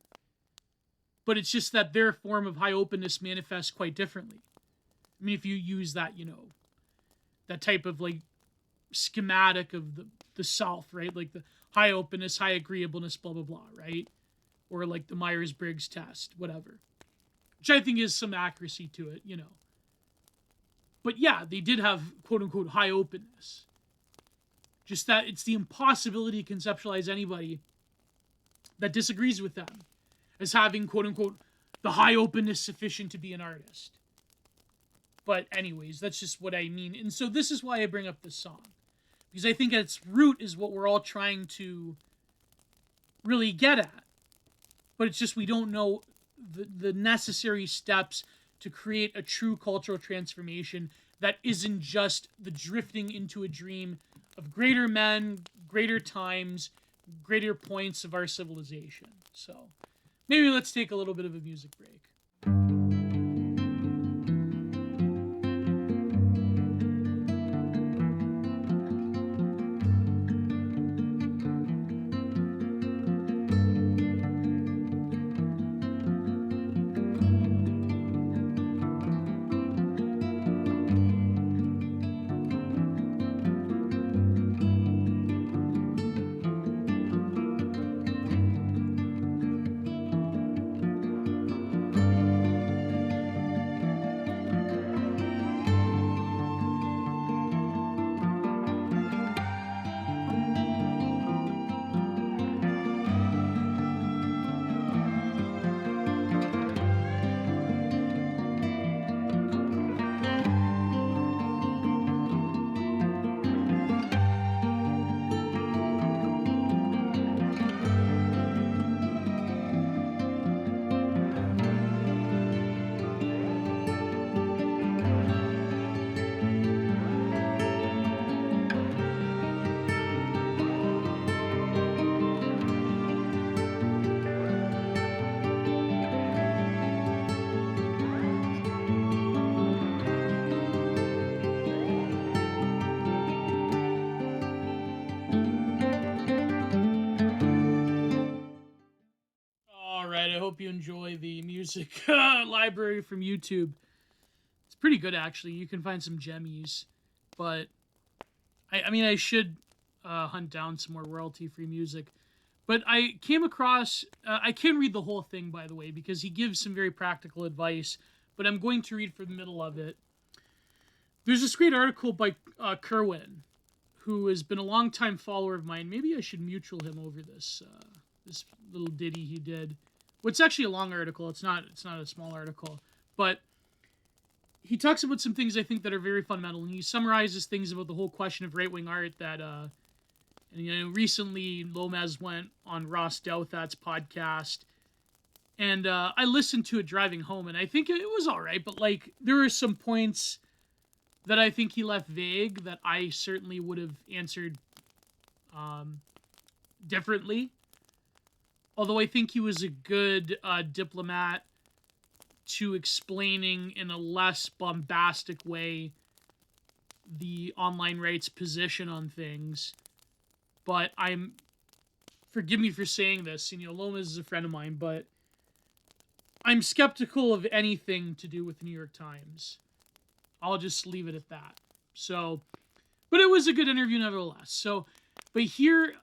but it's just that their form of high openness manifests quite differently. I mean, if you use that, that type of like schematic of the South, right? Like the high openness, high agreeableness, blah, blah, blah, right? Or like the Myers-Briggs test, whatever. Which I think is some accuracy to it, But yeah, they did have quote unquote high openness. Just that it's the impossibility to conceptualize anybody that disagrees with them as having quote unquote the high openness sufficient to be an artist. But anyways, that's just what I mean. And so this is why I bring up this song. Because I think at its root is what we're all trying to really get at. But it's just we don't know the necessary steps to create a true cultural transformation that isn't just the drifting into a dream of greater men, greater times, greater points of our civilization. So maybe let's take a little bit of a music break. I hope you enjoy the music library from YouTube. It's pretty good, actually. You can find some gemmies. But, I should hunt down some more royalty-free music. But I came across... I can read the whole thing, by the way, because he gives some very practical advice. But I'm going to read from the middle of it. There's this great article by Kerwin, who has been a long-time follower of mine. Maybe I should mutual him over this this little ditty he did. Well, it's actually a long article. It's not a small article. But he talks about some things I think that are very fundamental. And he summarizes things about the whole question of right-wing art that, recently Lomez went on Ross Douthat's podcast. And I listened to it driving home, and I think it was all right. But, there were some points that I think he left vague that I certainly would have answered differently. Although I think he was a good diplomat to explaining in a less bombastic way the online rights position on things but forgive me for saying this, Lomas is a friend of mine, but I'm skeptical of anything to do with the New York Times. I'll just leave it at that. So, but it was a good interview nevertheless. So, but here,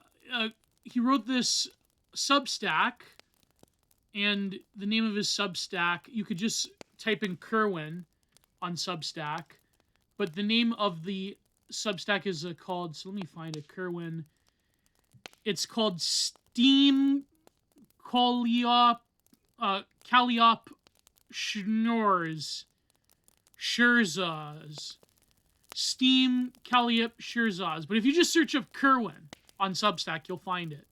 he wrote this Substack, and the name of his Substack, you could just type in Kerwin on Substack, but the name of the Substack is called, so let me find it, Kerwin. It's called Steam Calliope Scherzas. Steam Calliope Scherzas. But if you just search up Kerwin on Substack, you'll find it.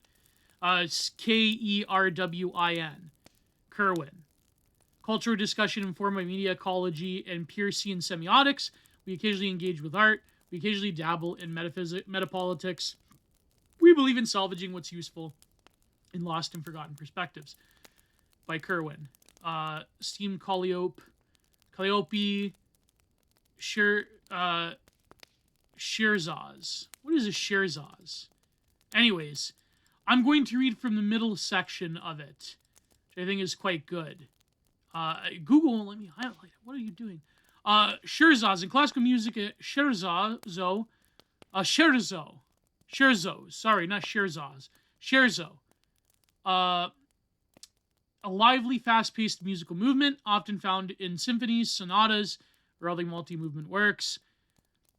It's Kerwin. Kerwin. Cultural discussion informed by media ecology and Peircean semiotics. We occasionally engage with art. We occasionally dabble in metapolitics. We believe in salvaging what's useful in lost and forgotten perspectives. By Kerwin. Steam Calliope Scherzas. What is a Scherzas? Anyways, I'm going to read from the middle section of it, which I think is quite good. Google, let me highlight it. What are you doing? Scherzas in classical music, scherzo, sorry, not scherzas, scherzo. A lively, fast-paced musical movement, often found in symphonies, sonatas, or other multi-movement works.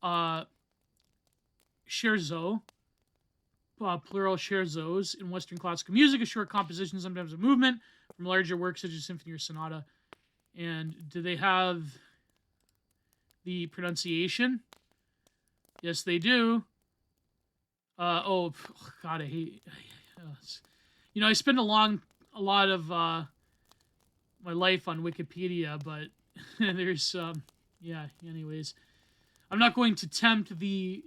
Scherzo, plural scherzos, in Western classical music, a short composition, sometimes a movement, from larger works such as symphony or sonata. And do they have the pronunciation? Yes, they do. God, I hate. I spend a lot of my life on Wikipedia, but there's anyways, I'm not going to tempt the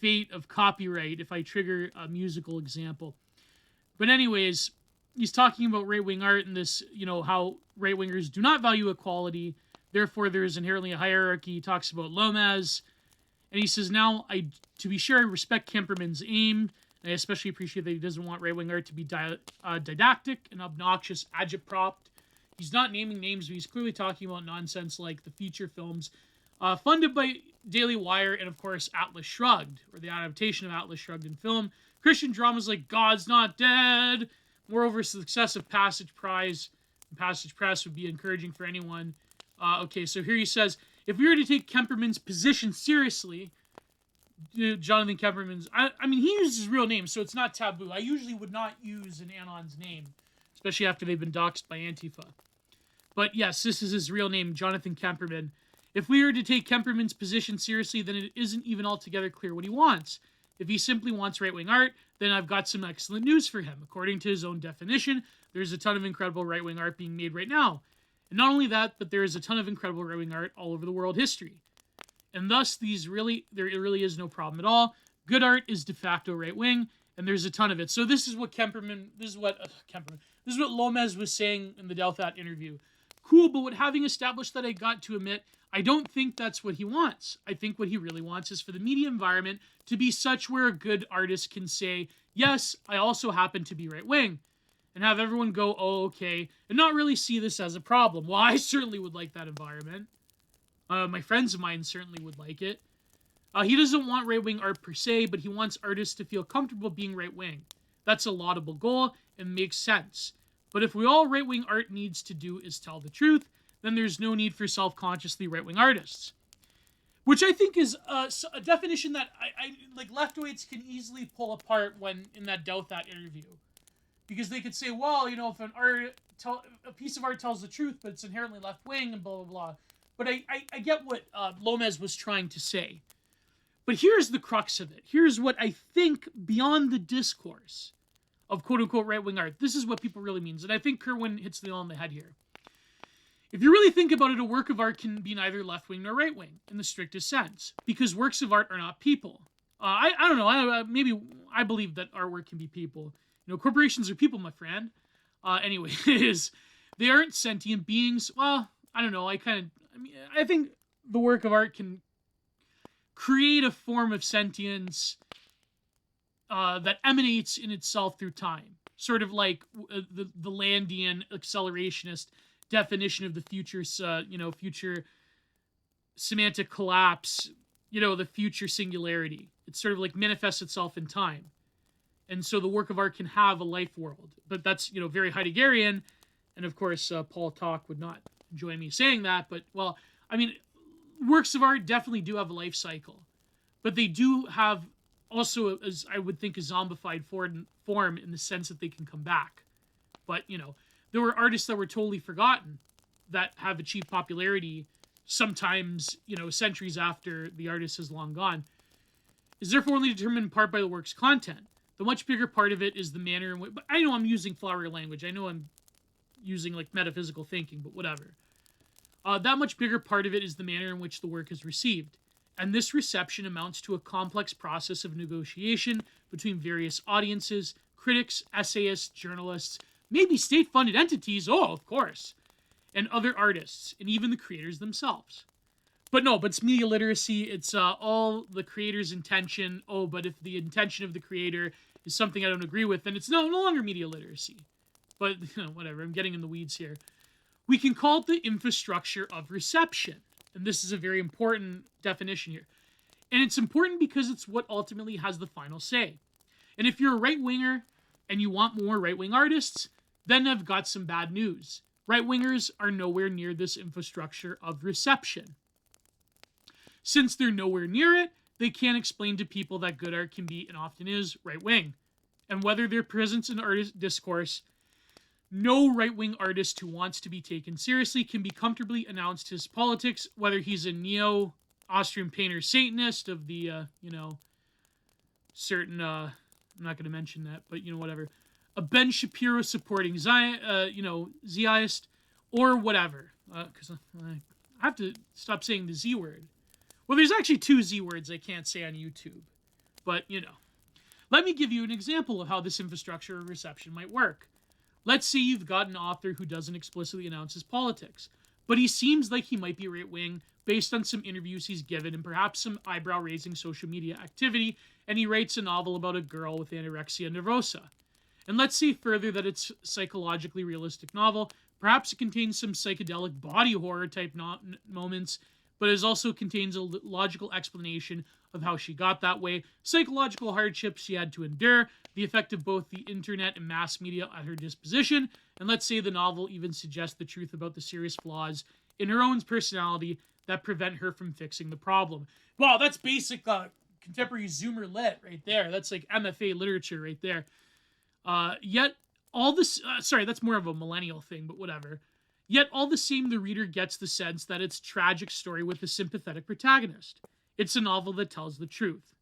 fate of copyright if I trigger a musical example. But anyways, he's talking about right-wing art and this, how right-wingers do not value equality, therefore there is inherently a hierarchy. He talks about Lomas, and he says, now, to be sure, I respect Kemperman's aim, and I especially appreciate that he doesn't want right-wing art to be didactic and obnoxious agitprop. He's not naming names, but he's clearly talking about nonsense like the feature films funded by Daily Wire and, of course, Atlas Shrugged, or the adaptation of Atlas Shrugged in film. Christian dramas like God's Not Dead. Moreover, success of Passage Prize and Passage Press would be encouraging for anyone. Okay, so here he says, if we were to take Kemperman's position seriously, Jonathan Kemperman's, I mean, he uses his real name, so it's not taboo. I usually would not use an Anon's name, especially after they've been doxxed by Antifa. But yes, this is his real name, Jonathan Kemperman. If we were to take Kemperman's position seriously, then it isn't even altogether clear what he wants. If he simply wants right-wing art, then I've got some excellent news for him. According to his own definition, there's a ton of incredible right-wing art being made right now. And not only that, but there is a ton of incredible right-wing art all over the world history. And thus, there really is no problem at all. Good art is de facto right-wing, and there's a ton of it. So this is what this is what Lomas was saying in the Delphat interview. Cool, but having established that, I got to admit, I don't think that's what he wants. I think what he really wants is for the media environment to be such where a good artist can say, yes, I also happen to be right-wing, and have everyone go, oh, okay, and not really see this as a problem. Well, I certainly would like that environment. My friends of mine certainly would like it. He doesn't want right-wing art per se, but he wants artists to feel comfortable being right-wing. That's a laudable goal and makes sense. But if all right-wing art needs to do is tell the truth, then there's no need for self-consciously right-wing artists. Which I think is a definition that I like leftoids can easily pull apart when in that Delphat interview. Because they could say, well, if a piece of art tells the truth, but it's inherently left-wing and blah, blah, blah. But I get what Lomas was trying to say. But here's the crux of it. Here's what I think beyond the discourse of quote-unquote right-wing art. This is what people really means. And I think Kerwin hits the nail on the head here. If you really think about it, a work of art can be neither left-wing nor right-wing in the strictest sense. Because works of art are not people. I don't know. Maybe I believe that artwork can be people. Corporations are people, my friend. Anyways, they aren't sentient beings. Well, I don't know. I think the work of art can create a form of sentience that emanates in itself through time, sort of like the Landian accelerationist definition of the future, future semantic collapse, the future singularity. It sort of like manifests itself in time. And so the work of art can have a life world. But that's, very Heideggerian. And of course, Paul Talk would not enjoy me saying that. But, well, I mean, works of art definitely do have a life cycle. But they do have also, as I would think, a zombified form in the sense that they can come back. But, there were artists that were totally forgotten that have achieved popularity sometimes, centuries after the artist is long gone, is therefore only determined in part by the work's content. The much bigger part of it is the manner in which... But I know I'm using flowery language. I know I'm using, like, metaphysical thinking, but whatever. That much bigger part of it is the manner in which the work is received. And this reception amounts to a complex process of negotiation between various audiences, critics, essayists, journalists, maybe state-funded entities, of course, and other artists, and even the creators themselves. But it's media literacy. It's all the creator's intention. But if the intention of the creator is something I don't agree with, then it's no longer media literacy. But, whatever, I'm getting in the weeds here. We can call it the infrastructure of reception. And this is a very important definition here. And it's important because it's what ultimately has the final say. And if you're a right-winger and you want more right-wing artists, then I've got some bad news. Right-wingers are nowhere near this infrastructure of reception. Since they're nowhere near it, they can't explain to people that good art can be, and often is, right-wing. And whether their presence in artist discourse, no right-wing artist who wants to be taken seriously can be comfortably announced his politics, whether he's a neo-Austrian painter Satanist of the, certain, I'm not going to mention that, but, whatever. A Ben Shapiro supporting Zionist, or whatever. Because I have to stop saying the Z word. Well, there's actually 2 Z words I can't say on YouTube. But, Let me give you an example of how this infrastructure of reception might work. Let's say you've got an author who doesn't explicitly announce his politics, but he seems like he might be right-wing based on some interviews he's given and perhaps some eyebrow-raising social media activity, and he writes a novel about a girl with anorexia nervosa. And let's say further that it's a psychologically realistic novel. Perhaps it contains some psychedelic body horror type moments, but it also contains a logical explanation of how she got that way, psychological hardships she had to endure, the effect of both the internet and mass media at her disposition, and let's say the novel even suggests the truth about the serious flaws in her own personality that prevent her from fixing the problem. Wow, that's basic contemporary Zoomer lit right there. That's like MFA literature right there. Yet all this, that's more of a millennial thing, but whatever. Yet all the same, the reader gets the sense that it's a tragic story with a sympathetic protagonist. It's a novel that tells the truth.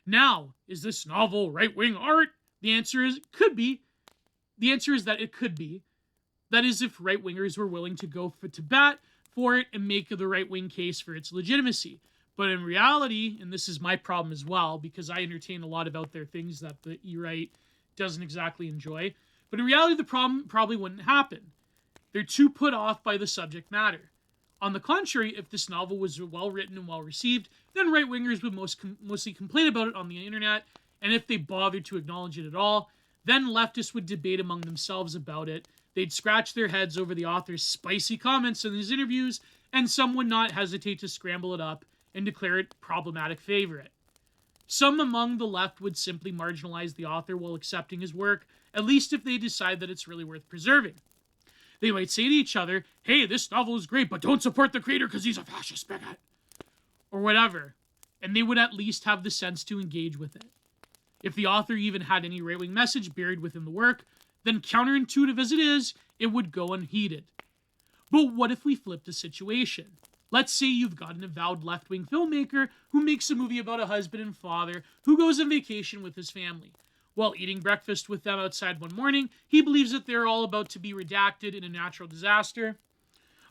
Now, is this novel right-wing art? The answer is, could be. The answer is that it could be. That is, if right-wingers were willing to go to bat for it and make the right-wing case for its legitimacy. But in reality, and this is my problem as well, because I entertain a lot of out there things that the E-right doesn't exactly enjoy, but in reality, the problem probably wouldn't happen. They're too put off by the subject matter. On the contrary, if this novel was well-written and well-received, then right-wingers would mostly complain about it on the internet, and if they bothered to acknowledge it at all, then leftists would debate among themselves about it. They'd scratch their heads over the author's spicy comments in these interviews, and some would not hesitate to scramble it up and declare it problematic favorite. Some among the left would simply marginalize the author while accepting his work, at least if they decide that it's really worth preserving. They might say to each other, hey, this novel is great, but don't support the creator because he's a fascist bigot. Or whatever. And they would at least have the sense to engage with it. If the author even had any right-wing message buried within the work, then counterintuitive as it is, it would go unheeded. But what if we flipped the situation? Let's say you've got an avowed left-wing filmmaker who makes a movie about a husband and father who goes on vacation with his family. While eating breakfast with them outside one morning, he believes that they're all about to be redacted in a natural disaster.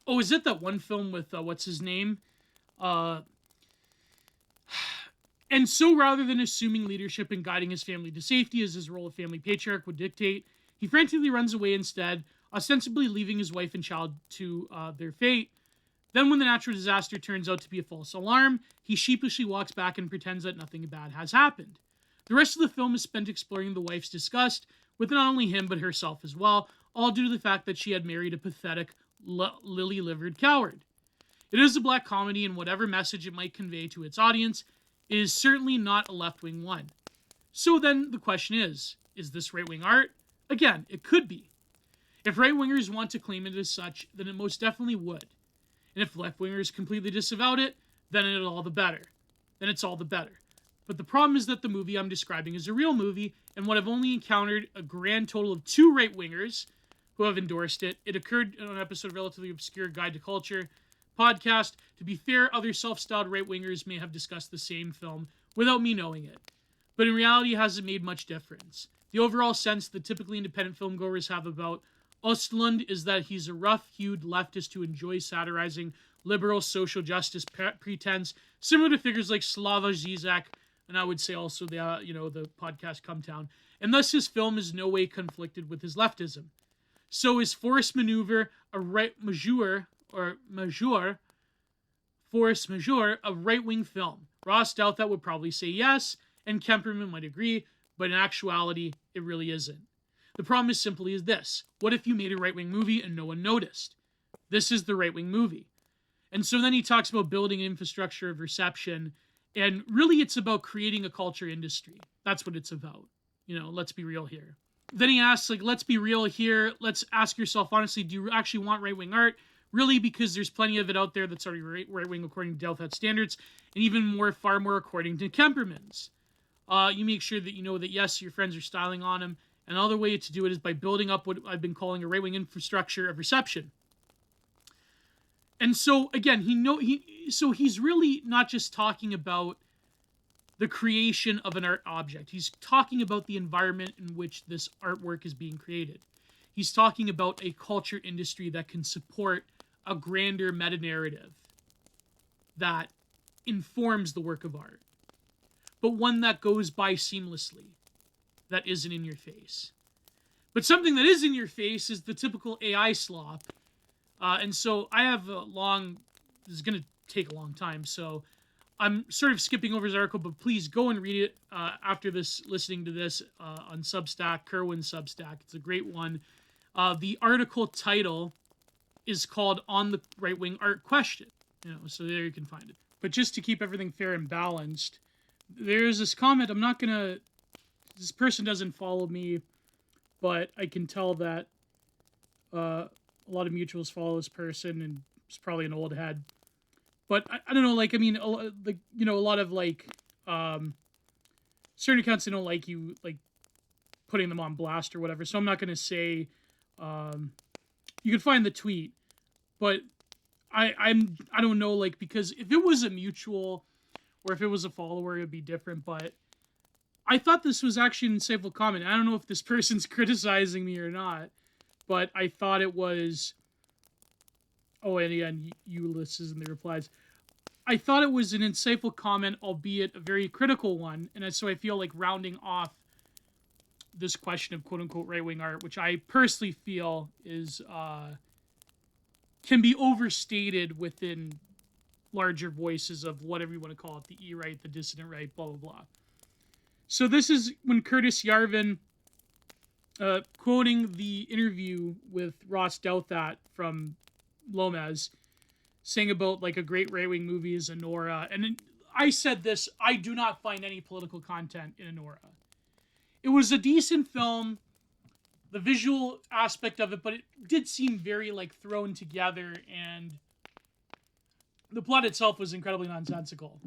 Oh, is it that one film with, what's his name? And so rather than assuming leadership and guiding his family to safety as his role of family patriarch would dictate, he frantically runs away instead, ostensibly leaving his wife and child to their fate. Then when the natural disaster turns out to be a false alarm, he sheepishly walks back and pretends that nothing bad has happened. The rest of the film is spent exploring the wife's disgust with not only him but herself as well, all due to the fact that she had married a pathetic, lily-livered coward. It is a black comedy, and whatever message it might convey to its audience, it is certainly not a left-wing one. So then the question is this right-wing art? Again, it could be. If right-wingers want to claim it as such, then it most definitely would. And if left-wingers completely disavowed it, then it's all the better. But the problem is that the movie I'm describing is a real movie, and what I've only encountered a grand total of 2 right-wingers who have endorsed it. It occurred on an episode of Relatively Obscure Guide to Culture podcast. To be fair, other self-styled right-wingers may have discussed the same film without me knowing it. But in reality, it hasn't made much difference. The overall sense that typically independent filmgoers have about Östlund is that he's a rough-hued leftist who enjoys satirizing liberal social justice pretense, similar to figures like Slavoj Zizek, and I would say also the podcast Come Town. And thus his film is no way conflicted with his leftism. So is Force Maneuver a Force Majeure a right-wing film? Ross Douthat would probably say yes, and Kemperman might agree, but in actuality, it really isn't. The problem is simply is this. What if you made a right-wing movie and no one noticed? This is the right-wing movie. And so then he talks about building an infrastructure of reception, and really it's about creating a culture industry. That's what it's about. Let's be real here. Then he asks, let's be real here. Let's ask yourself honestly, do you actually want right-wing art? Really, because there's plenty of it out there that's already right-wing according to Douthat standards, and even far more according to Kemperman's. You make sure that you know that, yes, your friends are styling on him, and another way to do it is by building up what I've been calling a right-wing infrastructure of reception. And so, again, he's really not just talking about the creation of an art object. He's talking about the environment in which this artwork is being created. He's talking about a culture industry that can support a grander meta-narrative that informs the work of art, but one that goes by seamlessly, that isn't in your face. But something that is in your face is the typical AI slop. And so I have this is going to take a long time, so I'm sort of skipping over his article, but please go and read it after listening to this on Substack, Kerwin Substack. It's a great one. The article title is called On the Right-Wing Art Question. So there you can find it. But just to keep everything fair and balanced, there's this comment. This person doesn't follow me, but I can tell that a lot of mutuals follow this person, and it's probably an old head. But I don't know, a lot of certain accounts, they don't like you, putting them on blast or whatever. So I'm not going to say, you can find the tweet, but I don't know, because if it was a mutual or if it was a follower, it'd be different. But I thought this was actually an insightful comment. I don't know if this person's criticizing me or not, but I thought it was. Oh, and again, Ulysses in the replies. I thought it was an insightful comment, albeit a very critical one, and so I feel like rounding off this question of quote-unquote right-wing art, which I personally feel is can be overstated within larger voices of whatever you want to call it, the E-right, the dissident right, blah, blah, blah. So this is when Curtis Yarvin, quoting the interview with Ross Douthat from Lomez, saying about a great right-wing movie is Anora. And I said this, I do not find any political content in Anora. It was a decent film, the visual aspect of it, but it did seem very thrown together, and the plot itself was incredibly nonsensical.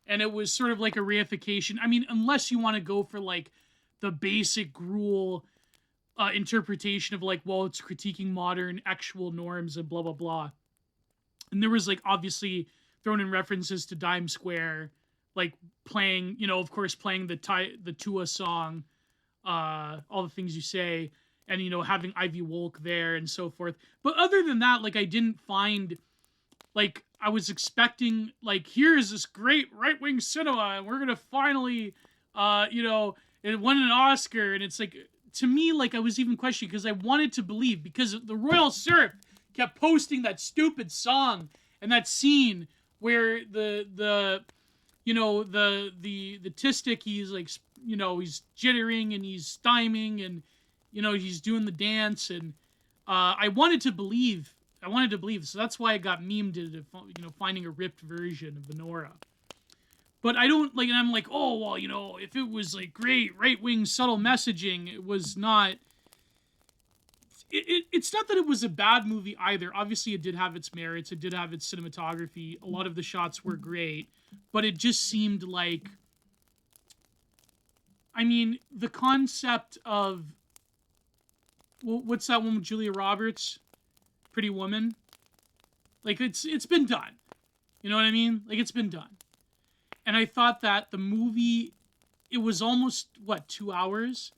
And it was sort of like a reification. I mean, unless you want to go for the basic gruel interpretation of it's critiquing modern actual norms and blah, blah, blah. And there was obviously thrown in references to Dime Square, playing, of course, playing the Tua song, All the Things You Say, and, having Ivy Wolk there and so forth. But other than that, I didn't find, I was expecting, here's this great right-wing cinema, and we're going to finally, it won an Oscar, and it's to me, I was even questioning, because I wanted to believe, because the Royal Syrup kept posting that stupid song and that scene where the the Tistic, he's like, he's jittering and he's styming and, he's doing the dance. And I wanted to believe. So that's why I got memed into, finding a ripped version of Anora. But I don't like, and I'm like, oh, well, if it was like great right-wing subtle messaging, it was not. It's not that it was a bad movie either. Obviously, it did have its merits. It did have its cinematography. A lot of the shots were great. But it just seemed like, I mean, the concept of, what's that one with Julia Roberts? Pretty Woman? Like, it's been done. You know what I mean? Like, it's been done. And I thought that the movie, it was almost, 2 hours?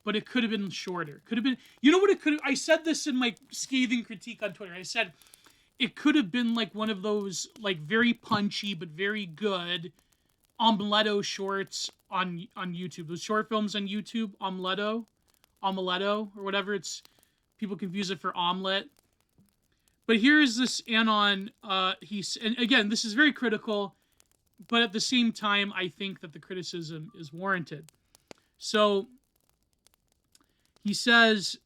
But it could have been shorter. Could have been, you know what it could have, I said this in my scathing critique on Twitter. I said, it could have been like one of those, like, very punchy but very good Omeletto shorts on YouTube. Those short films on YouTube, Omeletto, or whatever. People confuse it for omelet. But here is this Anon, and again, this is very critical, but at the same time, I think that the criticism is warranted. So, he says,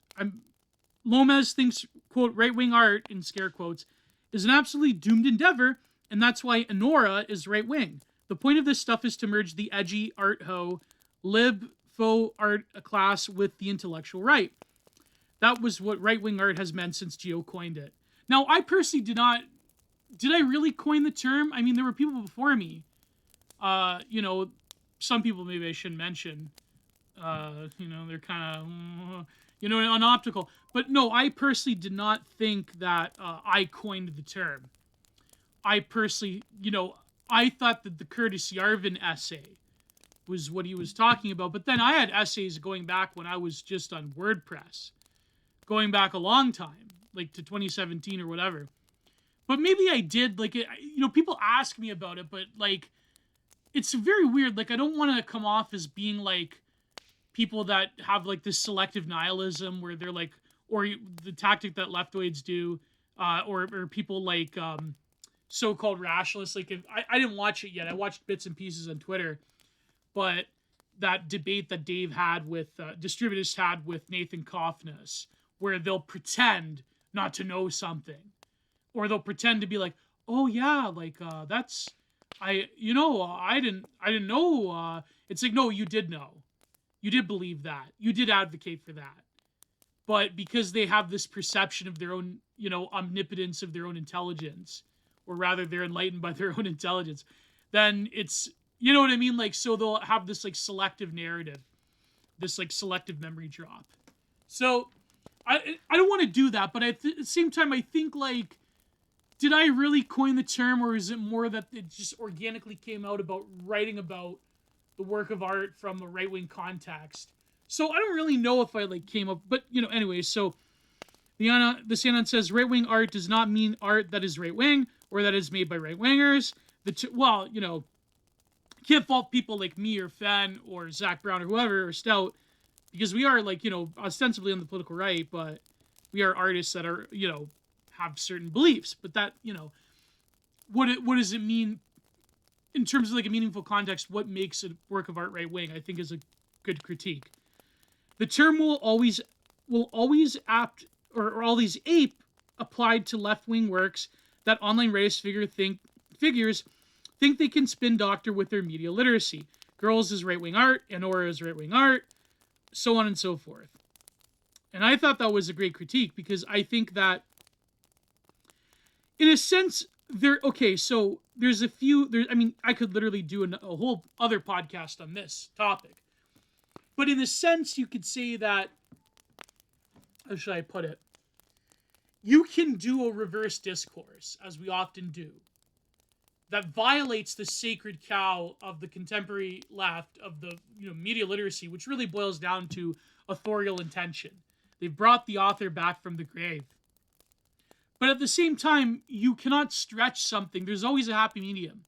Lomez thinks, quote, right-wing art, in scare quotes, is an absolutely doomed endeavor, and that's why Anora is right-wing. The point of this stuff is to merge the edgy art ho, lib faux art class with the intellectual right. That was what right-wing art has meant since Gio coined it. Now, I personally did I really coin the term? I mean, there were people before me. Some people maybe I shouldn't mention. They're kind of, unoptical. But no, I personally did not think that I coined the term. I personally, I thought that the Curtis Yarvin essay was what he was talking about. But then I had essays going back when I was just on WordPress, going back a long time, like to 2017 or whatever. But maybe I did, like, people ask me about it, but, like, it's very weird. Like, I don't want to come off as being, like, people that have, like, this selective nihilism where they're, like, or the tactic that leftoids do, or people like so-called rationalists. Like, I didn't watch it yet. I watched bits and pieces on Twitter. But that debate that Dave had with, Distributist had with Nathan Kofnas, where they'll pretend not to know something. Or they'll pretend to be like, oh yeah, like, that's, I didn't know. It's like, no, you did know. You did believe that. You did advocate for that. But because they have this perception of their own, omnipotence of their own intelligence, or rather they're enlightened by their own intelligence, then it's, you know what I mean? Like, so they'll have this, like, selective narrative, this, like, selective memory drop. So I don't want to do that, but at the same time, I think, like, did I really coin the term, or is it more that it just organically came out about writing about the work of art from a right-wing context? So I don't really know if I, like, came up, but, anyway, so the Anon says right-wing art does not mean art that is right-wing or that is made by right-wingers. Can't fault people like me or Fenn or Zach Brown or whoever, or Stout, because we are, like, ostensibly on the political right, but we are artists that are, have certain beliefs. But that, what does it mean in terms of, like, a meaningful context? What makes a work of art right-wing, I think, is a good critique. The term will always ape applied to left-wing works that online race figures think they can spin doctor with their media literacy. Girls is right-wing art, Anora is right-wing art, so on and so forth. And I thought that was a great critique, because I think that, in a sense, there's a few, I could literally do a whole other podcast on this topic. But in a sense, you could say that, how should I put it? You can do a reverse discourse, as we often do, that violates the sacred cow of the contemporary left, of the media literacy, which really boils down to authorial intention. They've brought the author back from the grave. But at the same time, you cannot stretch something. There's always a happy medium.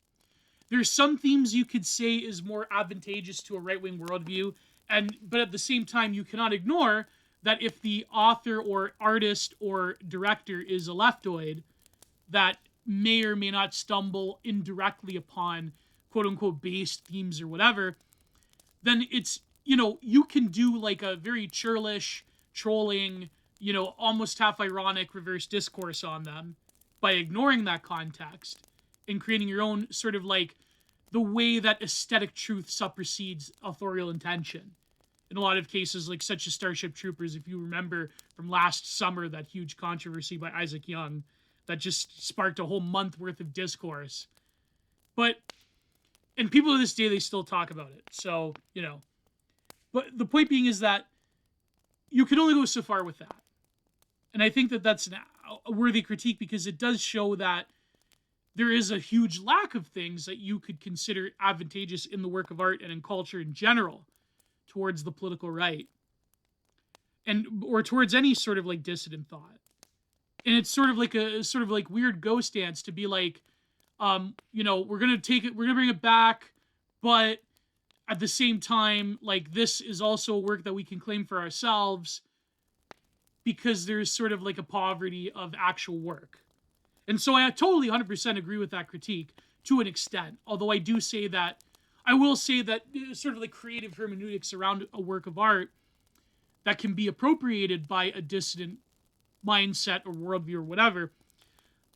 There's some themes you could say is more advantageous to a right-wing worldview, but at the same time, you cannot ignore that if the author or artist or director is a leftoid, that may or may not stumble indirectly upon quote unquote base themes or whatever, then it's, you can do like a very churlish, trolling, almost half ironic reverse discourse on them by ignoring that context and creating your own sort of like the way that aesthetic truth supersedes authorial intention. In a lot of cases, like such as Starship Troopers, if you remember from last summer, that huge controversy by Isaac Young that just sparked a whole month worth of discourse. And people to this day, they still talk about it. So, But the point being is that you can only go so far with that. And I think that that's a worthy critique because it does show that there is a huge lack of things that you could consider advantageous in the work of art and in culture in general towards the political right, or towards any sort of like dissident thought. And it's sort of like weird ghost dance to be like, we're gonna bring it back, but at the same time, like this is also a work that we can claim for ourselves because there's sort of like a poverty of actual work. And so I totally 100% agree with that critique to an extent, although I will say that sort of like creative hermeneutics around a work of art that can be appropriated by a dissident mindset or worldview or whatever,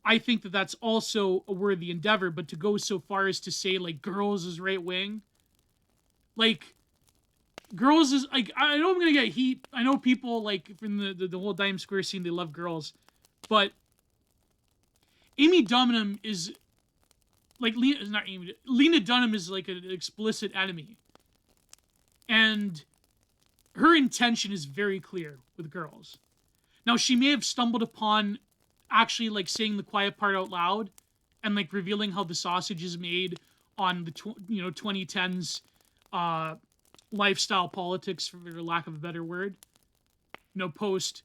I think that that's also a worthy endeavor. But to go so far as to say like Girls is right wing, like Girls is like, I know I'm gonna get heat. I know people like from the whole Dime Square scene, they love Girls, but Amy Dunham is like Lena Dunham is like an explicit enemy, and her intention is very clear with Girls. Now she may have stumbled upon actually like saying the quiet part out loud and like revealing how the sausage is made on the 2010s lifestyle politics, for lack of a better word, post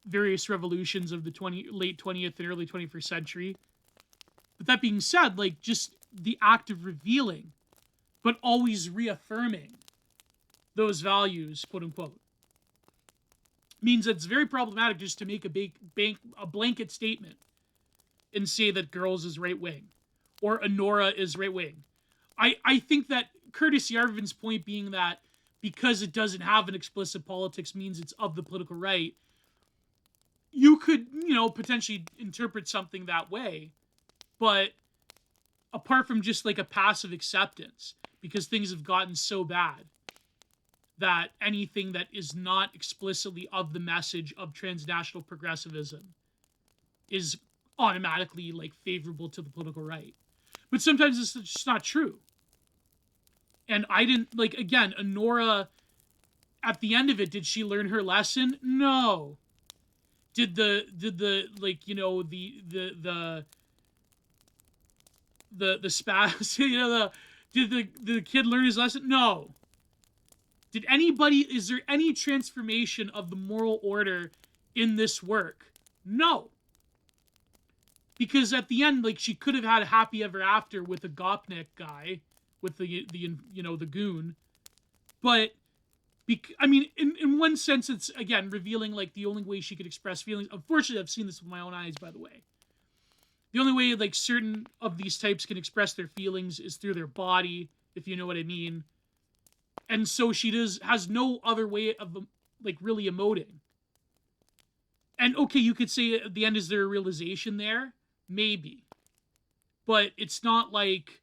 various revolutions of the late 20th and early 21st century. But that being said, like just the act of revealing, but always reaffirming those values, quote unquote, means that it's very problematic just to make a blanket statement and say that Girls is right wing or Anora is right wing. I think that Curtis Yarvin's point being that because it doesn't have an explicit politics means it's of the political right, you could, potentially interpret something that way. But apart from just like a passive acceptance, because things have gotten so bad that anything that is not explicitly of the message of transnational progressivism is automatically like favorable to the political right. But sometimes it's just not true. And I didn't like, again, Anora, at the end of it, did she learn her lesson? No. Did the spaz, did the kid learn his lesson? No. Is there any transformation of the moral order in this work? No. Because at the end, like, she could have had a happy ever after with the Gopnik guy, with the goon. But, in one sense, it's, again, revealing, like, the only way she could express feelings. Unfortunately, I've seen this with my own eyes, by the way. The only way, like, certain of these types can express their feelings is through their body, if you know what I mean. And so she has no other way of, like, really emoting. And, okay, you could say at the end, is there a realization there? Maybe. But it's not like...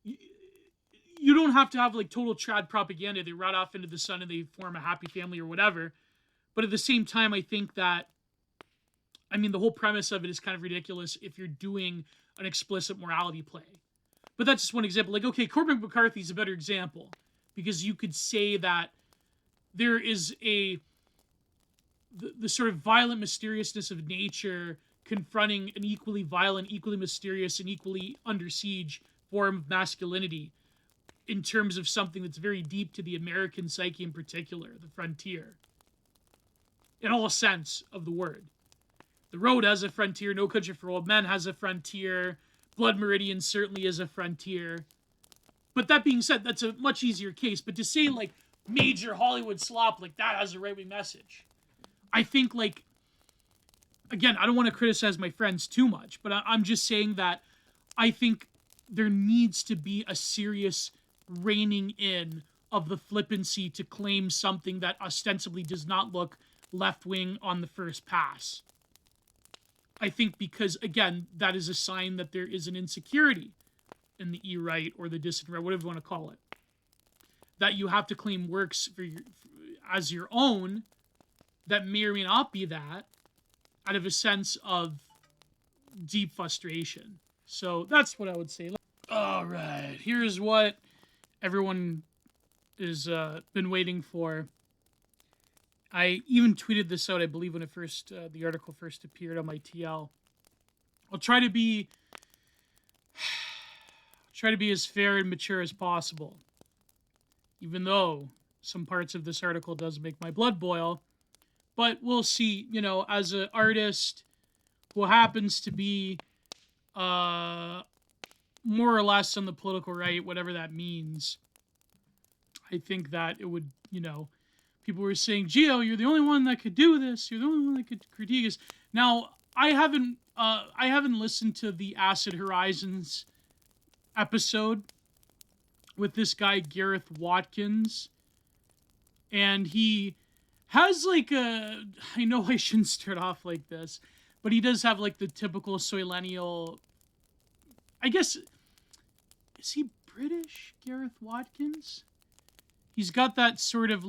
You don't have to have, like, total trad propaganda. They ride off into the sun and they form a happy family or whatever. But at the same time, I think that... the whole premise of it is kind of ridiculous if you're doing an explicit morality play. But that's just one example. Like, okay, Cormac McCarthy's a better example. Because you could say that there is the sort of violent mysteriousness of nature confronting an equally violent, equally mysterious, and equally under siege form of masculinity in terms of something that's very deep to the American psyche in particular, the frontier. In all sense of the word. The Road has a frontier, No Country for Old Men has a frontier, Blood Meridian certainly is a frontier. But that being said, that's a much easier case. But to say, like, major Hollywood slop, like, that has a right-wing message. I think, like, again, I don't want to criticize my friends too much, but I'm just saying that I think there needs to be a serious reining in of the flippancy to claim something that ostensibly does not look left-wing on the first pass. I think because, again, that is a sign that there is an insecurity in the e-right or the dissident right, whatever you want to call it, that you have to claim works as your own that may or may not be that, out of a sense of deep frustration. So that's what I would say. All right, here's what everyone has been waiting for. I even tweeted this out, I believe, when the article first appeared on my TL. I'll try to be as fair and mature as possible, even though some parts of this article does make my blood boil. But we'll see. As an artist who happens to be more or less on the political right, whatever that means, I think that it would, people were saying, Gio, you're the only one that could do this. You're the only one that could critique us. Now, I haven't listened to the Acid Horizons episode with this guy, Gareth Watkins. And he has I know I shouldn't start off like this, but he does have the typical soillennial, I guess, is he British, Gareth Watkins? He's got that sort of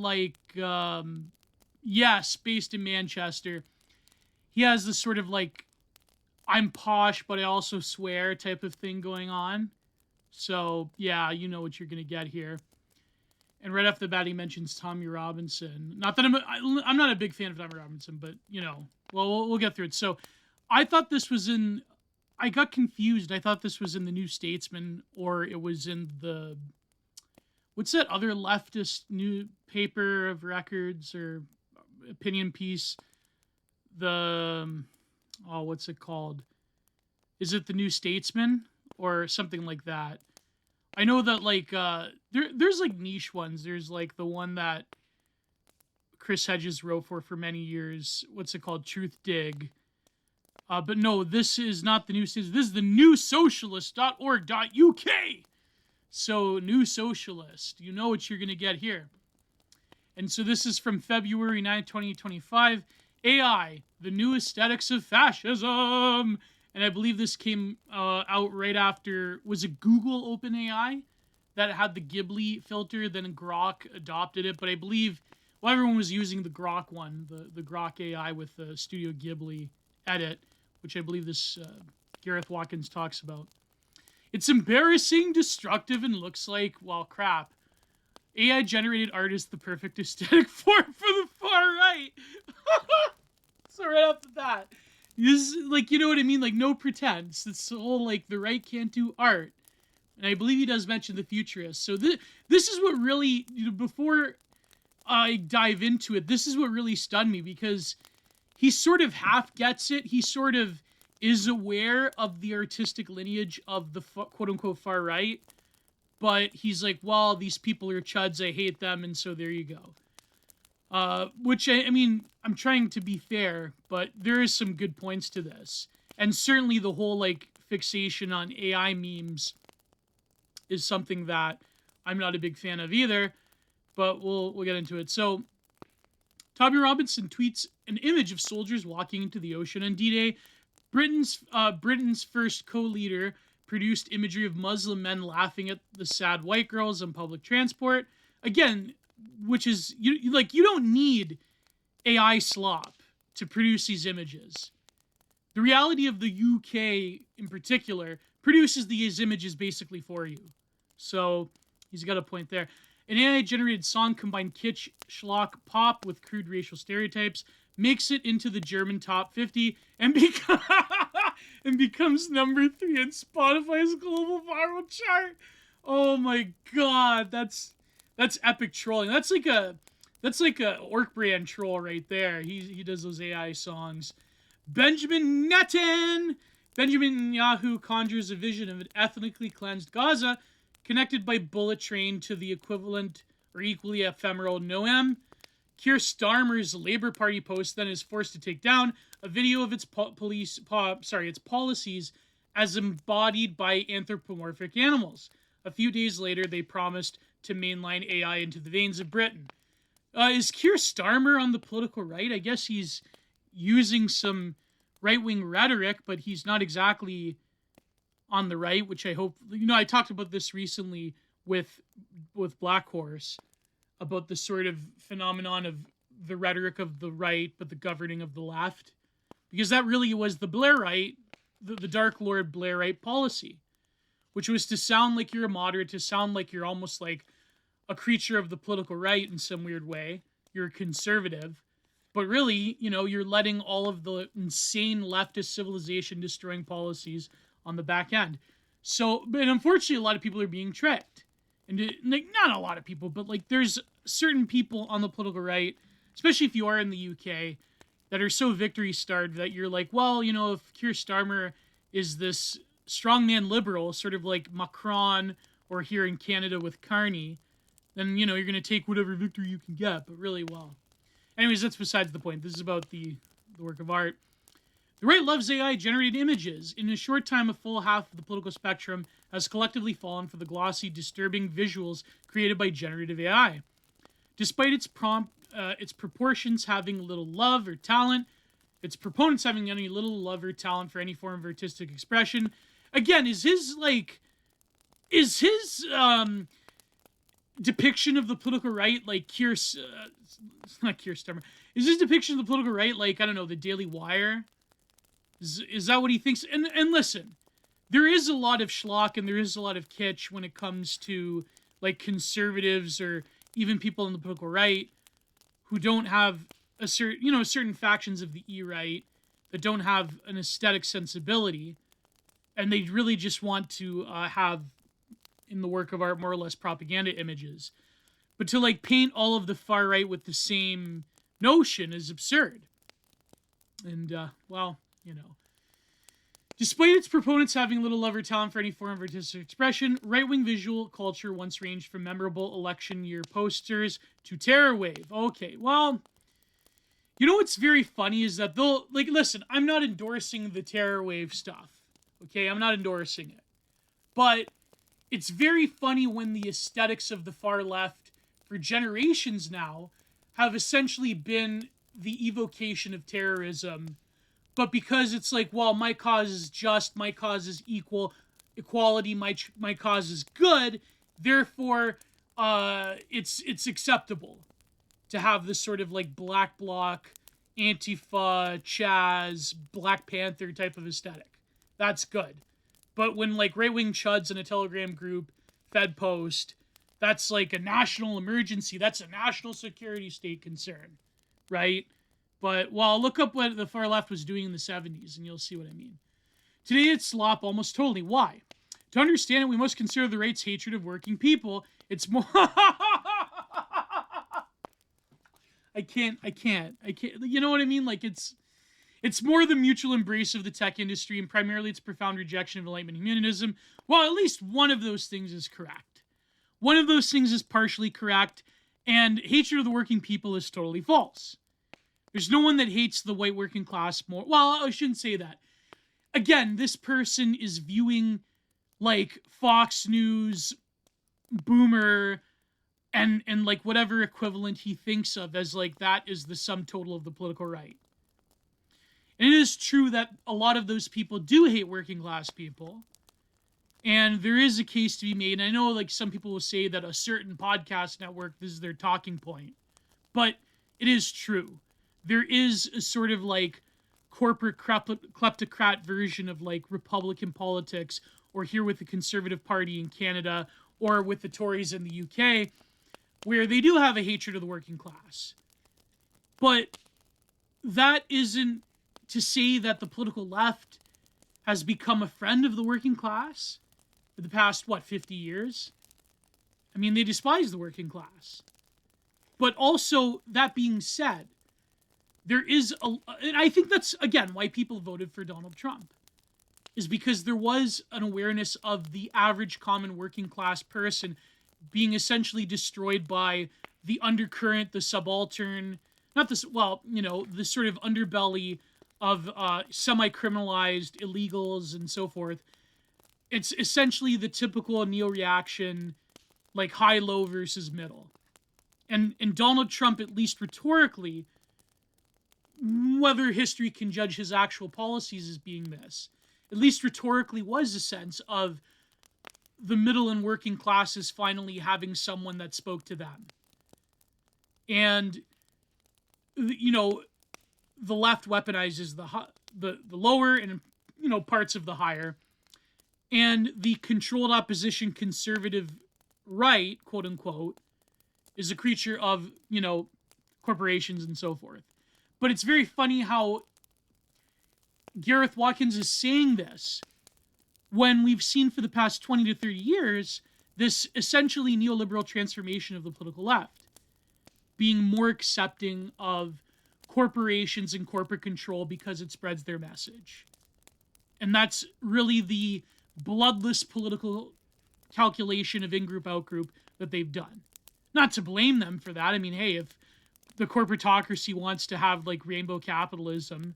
yes, based in Manchester. He has this sort of I'm posh, but I also swear type of thing going on. So, yeah, you know what you're going to get here. And right off the bat, he mentions Tommy Robinson. Not that I'm not a big fan of Tommy Robinson, but, we'll get through it. So, I thought this was I got confused. I thought this was in the New Statesman, or it was in what's that other leftist newspaper of records or opinion piece? What's it called? Is it the New Statesman or something like that? I know that there's niche ones. There's the one that Chris Hedges wrote for many years. What's it called? Truth Dig. But no, this is not the New Statesman. This is the newsocialist.org.uk. So, New Socialist. You know what you're going to get here. And so this is from February 9, 2025. AI, the new aesthetics of fascism. And I believe this came out right after, was it Google OpenAI that had the Ghibli filter, then Grok adopted it. But I believe, everyone was using the Grok one, the Grok AI with the Studio Ghibli edit, which I believe this Gareth Watkins talks about. It's embarrassing, destructive, and looks like, crap. AI-generated art is the perfect aesthetic form for the far right. So right off the bat, this is, you know what I mean? No pretense. It's all, the right can't do art. And I believe he does mention the futurists. So this is what really, before I dive into it, this is what really stunned me, because he sort of half gets it. He sort of is aware of the artistic lineage of the quote-unquote far right, but he's like, well, these people are chuds, I hate them, and so there you go. Which, I mean, I'm trying to be fair, but there is some good points to this. And certainly the whole, fixation on AI memes is something that I'm not a big fan of either, but we'll get into it. So, Tommy Robinson tweets an image of soldiers walking into the ocean on D-Day. Britain's first co-leader produced imagery of Muslim men laughing at the sad white girls on public transport. Again, which is, you don't need AI slop to produce these images. The reality of the UK, in particular, produces these images basically for you. So, he's got a point there. An AI-generated song combined kitsch, schlock, pop with crude racial stereotypes, makes it into the German top 50, and becomes number 3 in Spotify's global viral chart. Oh my god, that's epic trolling. That's like a Orc brand troll right there. He does those AI songs. Benjamin Netanyahu conjures a vision of an ethnically cleansed Gaza connected by bullet train to the equivalent or equally ephemeral Noam. Keir Starmer's Labour Party post then is forced to take down a video of its policies as embodied by anthropomorphic animals. A few days later, they promised to mainline AI into the veins of Britain. Is Keir Starmer on the political right? I guess he's using some right-wing rhetoric, but he's not exactly on the right, which I hope... I talked about this recently with Black Horse, about the sort of phenomenon of the rhetoric of the right, but the governing of the left. Because that really was the Blairite, the Dark Lord Blairite policy, which was to sound like you're a moderate, to sound like you're almost like a creature of the political right in some weird way. You're a conservative. But really, you're letting all of the insane leftist civilization destroying policies on the back end. So, but unfortunately, a lot of people are being tricked. And not a lot of people, but there's certain people on the political right, especially if you are in the UK, that are so victory starved that you're like, well, if Keir Starmer is this strongman liberal, sort of like Macron, or here in Canada with Carney, then, you're going to take whatever victory you can get. But really, well. Anyways, that's besides the point. This is about the work of art. The right loves AI-generated images. In a short time, a full half of the political spectrum has collectively fallen for the glossy, disturbing visuals created by generative AI. Despite its proportions having little love or talent, its proponents having any little love or talent for any form of artistic expression. Again, is his depiction of the political right like not Keir Starmer? Is his depiction of the political right like, I don't know, the Daily Wire? Is that what he thinks? And listen, there is a lot of schlock and there is a lot of kitsch when it comes to conservatives or even people on the political right who don't have certain factions of the E-right that don't have an aesthetic sensibility, and they really just want to have in the work of art more or less propaganda images. But to paint all of the far right with the same notion is absurd. And despite its proponents having little love or talent for any form of artistic expression, right-wing visual culture once ranged from memorable election year posters to terror wave. Okay, well, what's very funny is that they'll, listen, I'm not endorsing the terror wave stuff. Okay, I'm not endorsing it. But it's very funny when the aesthetics of the far left for generations now have essentially been the evocation of terrorism. But because it's well, my cause is just, my cause is equality, my cause is good, therefore, it's acceptable to have this sort of Black Bloc, Antifa, Chaz, Black Panther type of aesthetic. That's good. But when right-wing chuds in a Telegram group, Fed post, that's a national emergency, that's a national security state concern, right? But, well, look up what the far left was doing in the 70s, and you'll see what I mean. Today, it's slop almost totally. Why? To understand it, we must consider the right's hatred of working people. It's more... I can't. You know what I mean? It's more the mutual embrace of the tech industry, and primarily its profound rejection of Enlightenment humanism. Well, at least one of those things is correct. One of those things is partially correct, and hatred of the working people is totally false. There's no one that hates the white working class more. Well, I shouldn't say that. Again, this person is viewing Fox News, Boomer, and whatever equivalent he thinks of as that is the sum total of the political right. And it is true that a lot of those people do hate working class people. And there is a case to be made. And I know some people will say that a certain podcast network, this is their talking point. But it is true. There is a sort of corporate kleptocrat version of Republican politics, or here with the Conservative Party in Canada, or with the Tories in the UK, where they do have a hatred of the working class. But that isn't to say that the political left has become a friend of the working class for the past, 50 years? I mean, they despise the working class. But also, that being said, there is and I think that's, again, why people voted for Donald Trump, is because there was an awareness of the average common working class person being essentially destroyed by the undercurrent, the subaltern, not this, the sort of underbelly of semi-criminalized illegals and so forth. It's essentially the typical neo-reaction, like high-low versus middle. And Donald Trump, at least rhetorically, whether history can judge his actual policies as being this, at least rhetorically was a sense of the middle and working classes finally having someone that spoke to them. And, you know, the left weaponizes the lower and, you know, parts of the higher. And the controlled opposition conservative right, quote unquote, is a creature of, you know, corporations and so forth. But it's very funny how Gareth Watkins is saying this when we've seen for the past 20 to 30 years this essentially neoliberal transformation of the political left, being more accepting of corporations and corporate control because it spreads their message. And that's really the bloodless political calculation of in-group, out-group that they've done. Not to blame them for that. I mean, hey, if the corporatocracy wants to have like rainbow capitalism,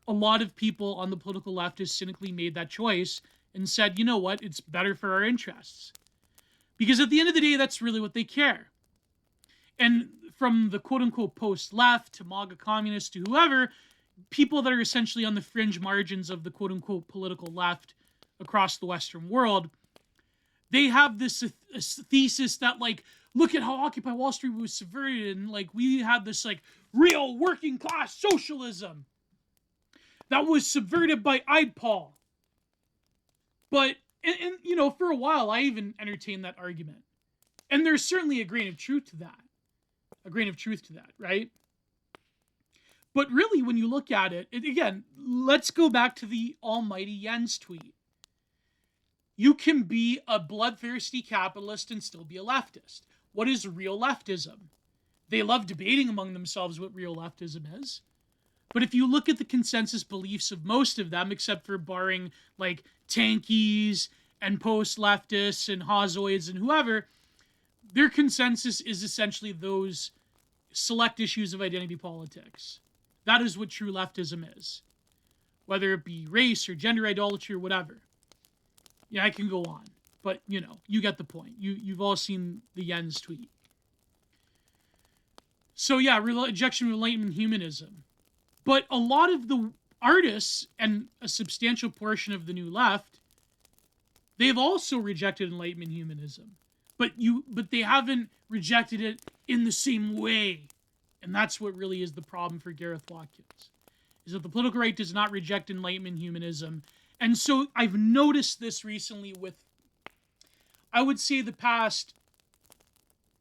a lot of people on the political left has cynically made that choice and said, you know what, it's better for our interests. Because at the end of the day, that's really what they care. And from the quote-unquote post-left to MAGA communists to whoever, people that are essentially on the fringe margins of the quote-unquote political left across the Western world, they have this thesis that, like, look at how Occupy Wall Street was subverted, and, like, we had this, like, real working class socialism that was subverted by IPOL. But, and you know, for a while, I even entertained that argument. And there's certainly a grain of truth to that. A grain of truth to that, right? But really, when you look at it, again, let's go back to the almighty Jens tweet. You can be a bloodthirsty capitalist and still be a leftist. What is real leftism? They love debating among themselves what real leftism is. But if you look at the consensus beliefs of most of them, except for barring like tankies and post-leftists and Hazoids and whoever, their consensus is essentially those select issues of identity politics. That is what true leftism is. Whether it be race or gender idolatry or whatever. Yeah, I can go on. But, you know, you get the point. You've all seen the Jens tweet. So yeah, rejection of Enlightenment humanism. But a lot of the artists and a substantial portion of the New Left, they've also rejected Enlightenment humanism. But they haven't rejected it in the same way. And that's what really is the problem for Gareth Watkins. Is that the political right does not reject Enlightenment humanism. And so I've noticed this recently with, I would say, the past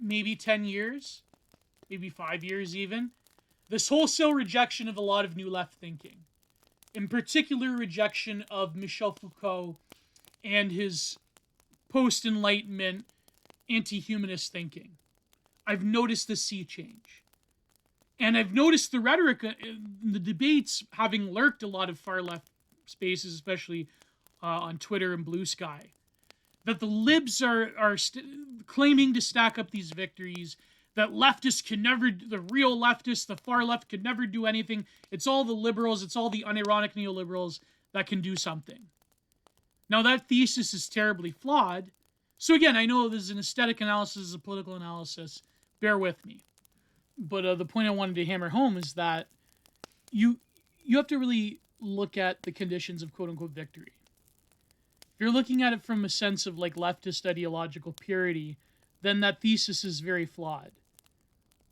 maybe 10 years, maybe 5 years even, this wholesale rejection of a lot of New Left thinking. In particular, rejection of Michel Foucault and his post-Enlightenment anti-humanist thinking. I've noticed the sea change. And I've noticed the rhetoric in the debates, having lurked a lot of far-left spaces, especially on Twitter and Blue Sky, that the libs are claiming to stack up these victories, that leftists can never, the real leftists, the far left could never do anything. It's all the liberals, it's all the unironic neoliberals that can do something. Now that thesis is terribly flawed. So again, I know this is an aesthetic analysis, this is a political analysis. Bear with me. But the point I wanted to hammer home is that you have to really look at the conditions of quote-unquote victory. If you're looking at it from a sense of like leftist ideological purity, then that thesis is very flawed.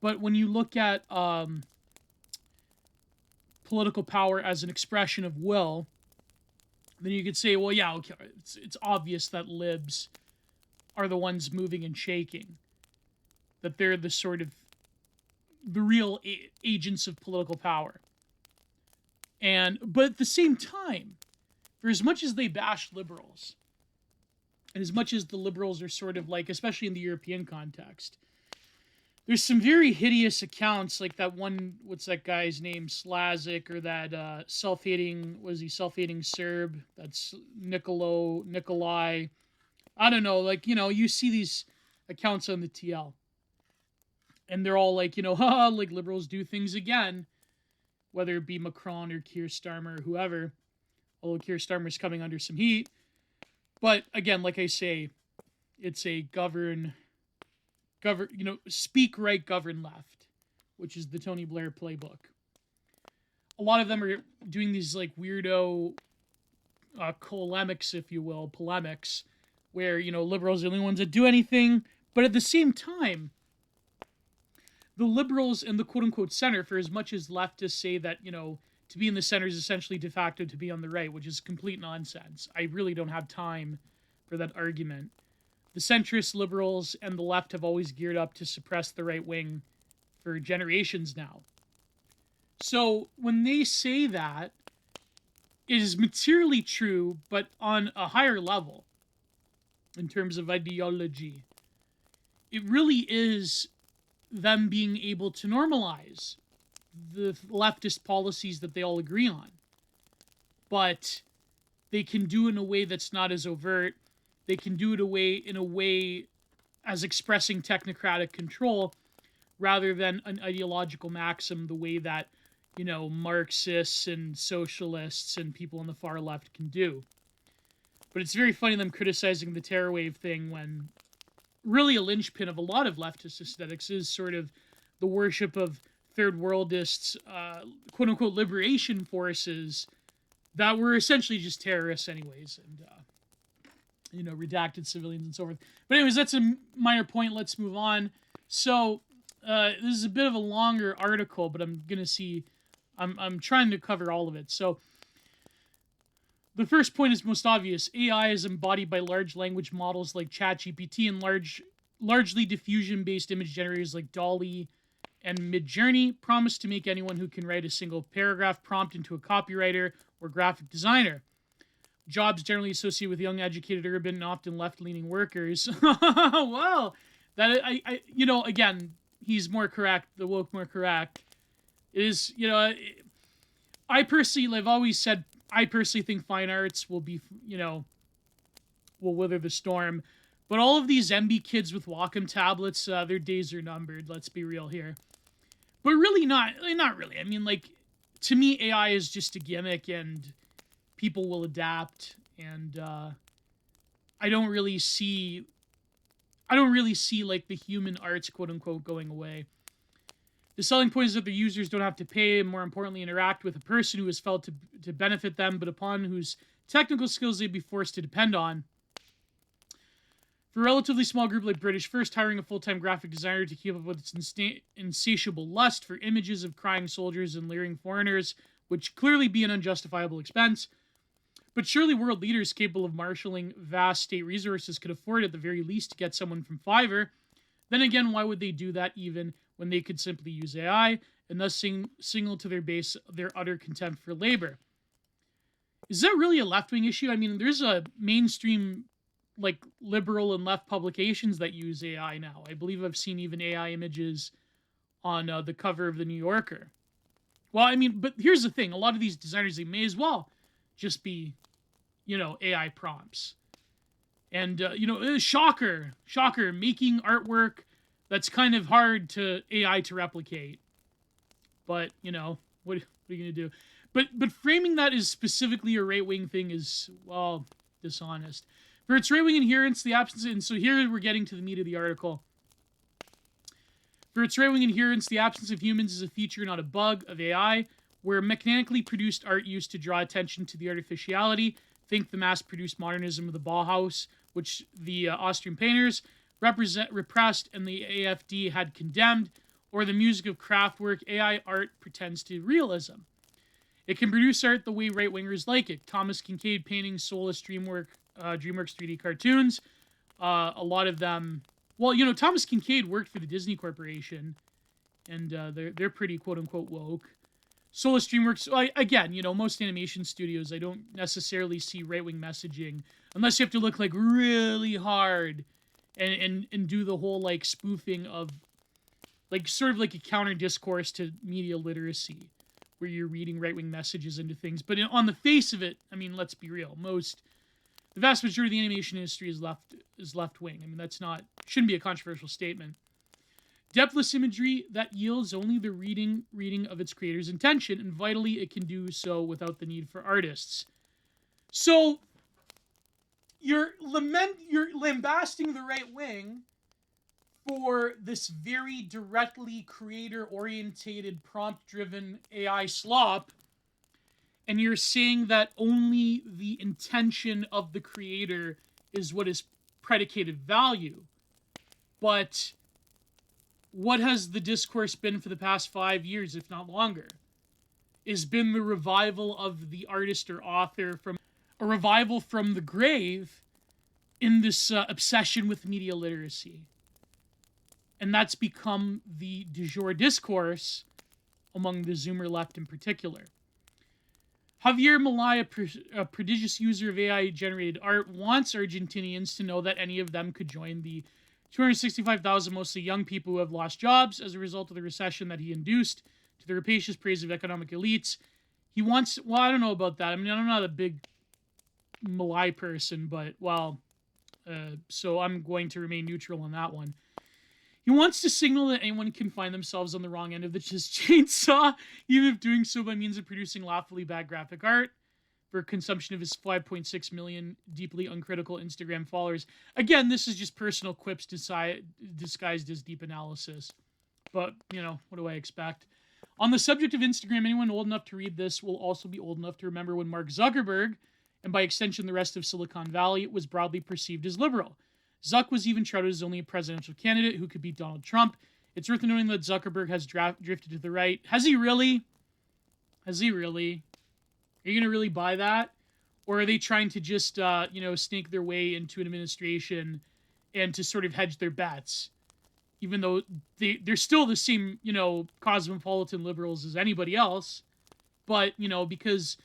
But when you look at political power as an expression of will, then you could say, well, yeah, okay, it's obvious that libs are the ones moving and shaking, that they're the sort of the real agents of political power. But at the same time, for as much as they bash liberals, and as much as the liberals are sort of like, especially in the European context, there's some very hideous accounts, like that one, what's that guy's name, Slazik, or that self-hating Serb, that's Nikolai, I don't know, like, you know, you see these accounts on the TL, and they're all like, you know, haha, like liberals do things again. whether it be Macron or Keir Starmer or whoever, although Keir Starmer's coming under some heat. But again, like I say, it's a speak right, govern left, which is the Tony Blair playbook. A lot of them are doing these like weirdo polemics, if you will, where, liberals are the only ones that do anything. But at the same time, the liberals and the quote-unquote center, for as much as leftists say that, to be in the center is essentially de facto to be on the right, which is complete nonsense. I really don't have time for that argument. The centrist liberals and the left have always geared up to suppress the right wing for generations now. So when they say that, it is materially true, but on a higher level in terms of ideology. It really is them being able to normalize the leftist policies that they all agree on. But they can do it in a way that's not as overt. They can do it in a way as expressing technocratic control rather than an ideological maxim the way that, Marxists and socialists and people on the far left can do. But it's very funny them criticizing the terror wave thing when really a linchpin of a lot of leftist aesthetics is sort of the worship of third worldists, quote-unquote liberation forces that were essentially just terrorists anyways, and, redacted civilians and so forth. But anyways, that's a minor point. Let's move on. So this is a bit of a longer article, but I'm trying to cover all of it. So the first point is most obvious. AI is embodied by large language models like ChatGPT and largely diffusion-based image generators like DALL-E and Midjourney promise to make anyone who can write a single paragraph prompt into a copywriter or graphic designer. Jobs generally associated with young, educated, urban, and often left-leaning workers. Well, that again, he's more correct. The woke more correct. It is, I personally, I've always said, I personally think fine arts will be, will wither the storm. But all of these MB kids with Wacom tablets, their days are numbered. Let's be real here. But really not really. I mean, to me, AI is just a gimmick and people will adapt. And I don't really see the human arts, quote unquote, going away. The selling point is that the users don't have to pay and, more importantly, interact with a person who is felt to benefit them, but upon whose technical skills they'd be forced to depend on. For a relatively small group like British First, hiring a full-time graphic designer to keep up with its insatiable lust for images of crying soldiers and leering foreigners would clearly be an unjustifiable expense. But surely world leaders capable of marshalling vast state resources could afford at the very least to get someone from Fiverr. Then again, why would they do that even when they could simply use AI and thus signal to their base their utter contempt for labor? Is that really a left-wing issue? I mean, there's a mainstream, liberal and left publications that use AI now. I believe I've seen even AI images on the cover of the New Yorker. Well, I mean, but here's the thing. A lot of these designers, they may as well just be, AI prompts. And, shocker, making artwork that's kind of hard to AI to replicate. But, what are you going to do? But framing that as specifically a right-wing thing is, well, dishonest. For its right-wing adherence, the absence... And so here we're getting to the meat of the article. For its right-wing adherence, the absence of humans is a feature, not a bug, of AI, where mechanically produced art used to draw attention to the artificiality. Think the mass-produced modernism of the Bauhaus, which the Austrian painters repressed and the AfD had condemned, or the music of Kraftwerk. AI art pretends to realism. It can produce art the way right-wingers like it. Thomas Kinkade painting soulless DreamWorks 3D cartoons. A lot of them... Well, Thomas Kinkade worked for the Disney Corporation, and they're pretty quote-unquote woke. Soulless DreamWorks... Again, most animation studios, I don't necessarily see right-wing messaging, unless you have to look, really hard and do the whole, spoofing of... sort of like a counter-discourse to media literacy, where you're reading right-wing messages into things. But on the face of it, I mean, let's be real. The vast majority of the animation industry is left-wing. I mean, shouldn't be a controversial statement. Depthless imagery that yields only the reading of its creator's intention, and vitally, it can do so without the need for artists. So you're lambasting the right wing for this very directly creator-orientated, prompt-driven AI slop, and you're saying that only the intention of the creator is what is predicated value. But what has the discourse been for the past 5 years, if not longer? It's been the revival of the artist or author from a revival from the grave in this obsession with media literacy. And that's become the du jour discourse among the Zoomer left in particular. Javier Malaya, a prodigious user of AI-generated art, wants Argentinians to know that any of them could join the 265,000 mostly young people who have lost jobs as a result of the recession that he induced, to the rapacious praise of economic elites. He wants, well, I don't know about that. I mean, I'm not a big Malay person, but, well, so I'm going to remain neutral on that one. He wants to signal that anyone can find themselves on the wrong end of the chainsaw, even if doing so by means of producing laughably bad graphic art for consumption of his 5.6 million deeply uncritical Instagram followers. Again, this is just personal quips disguised as deep analysis. But, you know, what do I expect? On the subject of Instagram, anyone old enough to read this will also be old enough to remember when Mark Zuckerberg, and by extension the rest of Silicon Valley, was broadly perceived as liberal. Zuck was even touted as only a presidential candidate who could beat Donald Trump. It's worth noting that Zuckerberg has drifted to the right. Has he really? Has he really? Are you going to really buy that? Or are they trying to just, snake their way into an administration and to sort of hedge their bets? Even though they're still the same, cosmopolitan liberals as anybody else. But, because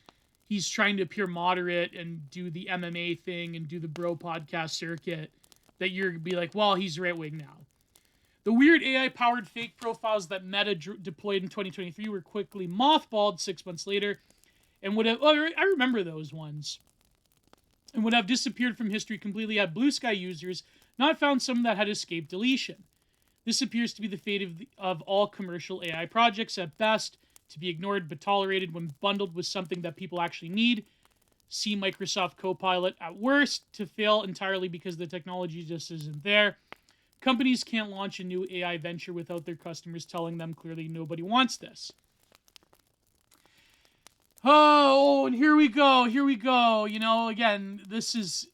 he's trying to appear moderate and do the MMA thing and do the bro podcast circuit, that you're going to be like, well, he's right-wing now. The weird AI-powered fake profiles that Meta deployed in 2023 were quickly mothballed 6 months later, and would have, I remember those ones, and would have disappeared from history completely had Blue Sky users not found some that had escaped deletion. This appears to be the fate of all commercial AI projects, at best, to be ignored but tolerated when bundled with something that people actually need. See Microsoft Copilot. At worst, to fail entirely because the technology just isn't there. Companies can't launch a new AI venture without their customers telling them clearly nobody wants this. Oh, and here we go. Again, this is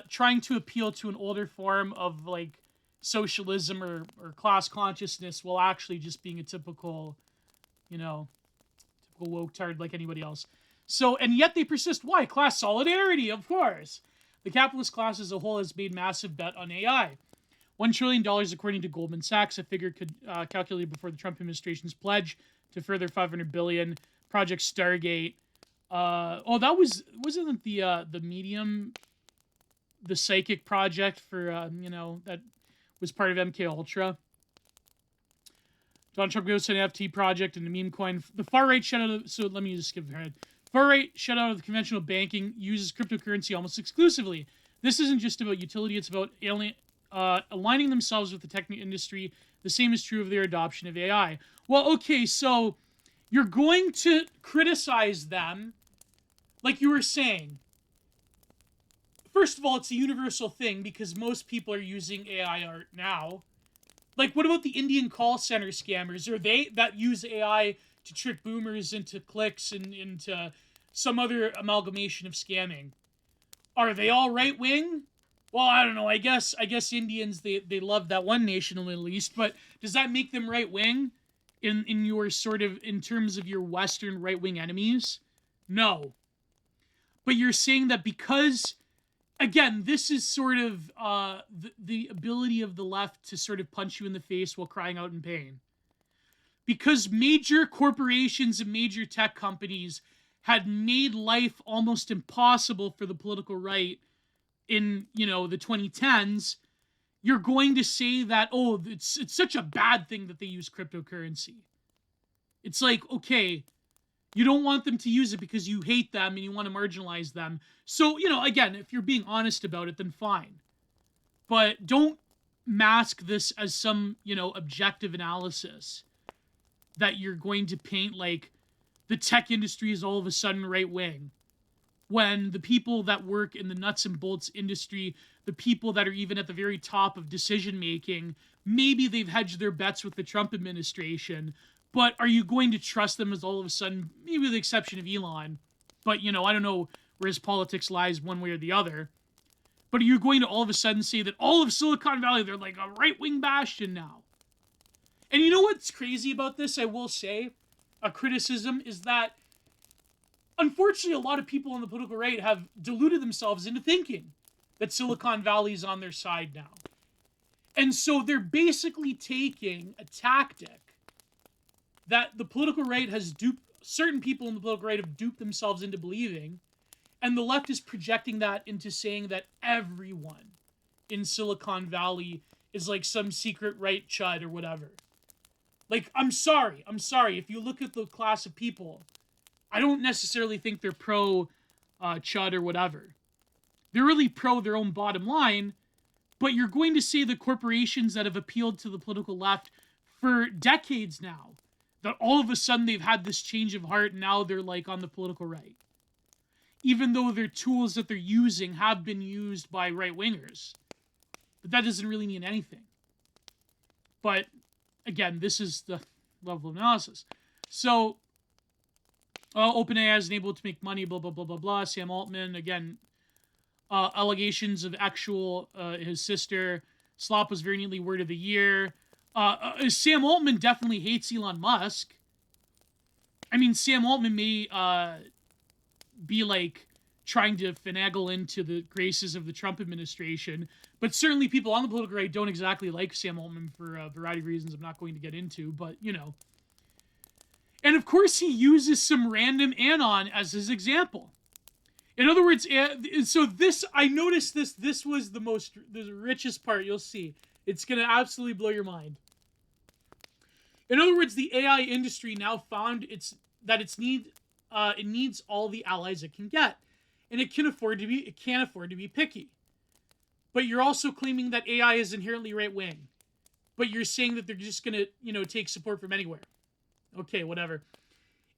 trying to appeal to an older form of, like, socialism or class consciousness while actually just being a typical woke tard like anybody else. So, and yet they persist. Why? Class solidarity, of course. The capitalist class as a whole has made massive bet on AI. $1 trillion, according to Goldman Sachs, a figure calculated before the Trump administration's pledge to further $500 billion. Project Stargate. Wasn't the Medium, the psychic project for, that was part of MK Ultra. Donald Trump goes to an NFT project and a meme coin. The far right shut out of, so let me just skip ahead. Far right shut out of the conventional banking, uses cryptocurrency almost exclusively. This isn't just about utility, it's about aligning themselves with the tech industry. The same is true of their adoption of AI. Well, okay, so you're going to criticize them, like you were saying. First of all, it's a universal thing because most people are using AI art now. Like, what about the Indian call center scammers? Are they that use AI to trick boomers into clicks and into some other amalgamation of scamming? Are they all right-wing? Well, I don't know. I guess Indians, they love that one nation in the Middle East, but does that make them right-wing in your sort of, in terms of your Western right-wing enemies? No. But you're saying that because, again, this is sort of the ability of the left to sort of punch you in the face while crying out in pain. Because major corporations and major tech companies had made life almost impossible for the political right in, the 2010s, you're going to say that, oh, it's such a bad thing that they use cryptocurrency. It's like, okay, you don't want them to use it because you hate them and you want to marginalize them. So, again, if you're being honest about it, then fine. But don't mask this as some, objective analysis that you're going to paint like the tech industry is all of a sudden right wing, when the people that work in the nuts and bolts industry, the people that are even at the very top of decision making, maybe they've hedged their bets with the Trump administration, but are you going to trust them as all of a sudden, maybe with the exception of Elon, but I don't know where his politics lies one way or the other, but are you going to all of a sudden say that all of Silicon Valley, they're like a right-wing bastion now? And you know what's crazy about this, I will say, a criticism, is that unfortunately a lot of people on the political right have deluded themselves into thinking that Silicon Valley's on their side now. And so they're basically taking a tactic that the political right has duped, certain people in the political right have duped themselves into believing, and the left is projecting that into saying that everyone in Silicon Valley is like some secret right chud or whatever. Like, I'm sorry. If you look at the class of people, I don't necessarily think they're pro chud or whatever. They're really pro their own bottom line, but you're going to say the corporations that have appealed to the political left for decades now, that all of a sudden they've had this change of heart and now they're like on the political right. Even though their tools that they're using have been used by right-wingers. But that doesn't really mean anything. But, again, this is the level of analysis. So, OpenAI is able to make money, blah, blah, blah, blah, blah. Sam Altman, again, allegations of actual, his sister. Slop was very neatly word of the year. Sam Altman definitely hates Elon Musk. I mean, Sam Altman may be like trying to finagle into the graces of the Trump administration, but certainly people on the political right don't exactly like Sam Altman for a variety of reasons I'm not going to get into, but And of course he uses some random anon as his example. In other words, so this, I noticed this was the richest part you'll see. It's going to absolutely blow your mind. In other words, the AI industry now found it needs all the allies it can get, and it can't afford to be picky. But you're also claiming that AI is inherently right wing, but you're saying that they're just gonna take support from anywhere. Okay, whatever.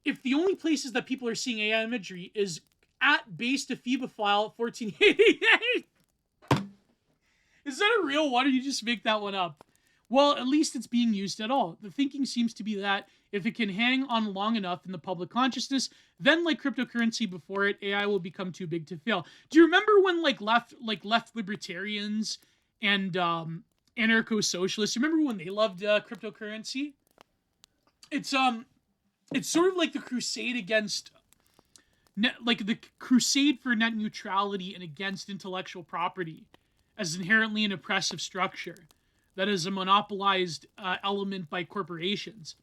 If the only places that people are seeing AI imagery is at base to FIBA file 1488, is that a real one, or did you just make that one up? Well, at least it's being used at all. The thinking seems to be that if it can hang on long enough in the public consciousness, then like cryptocurrency before it, AI will become too big to fail. Do you remember when left libertarians and anarcho-socialists, remember when they loved cryptocurrency? It's sort of like the crusade against the crusade for net neutrality and against intellectual property as inherently an oppressive structure that is a monopolized element by corporations.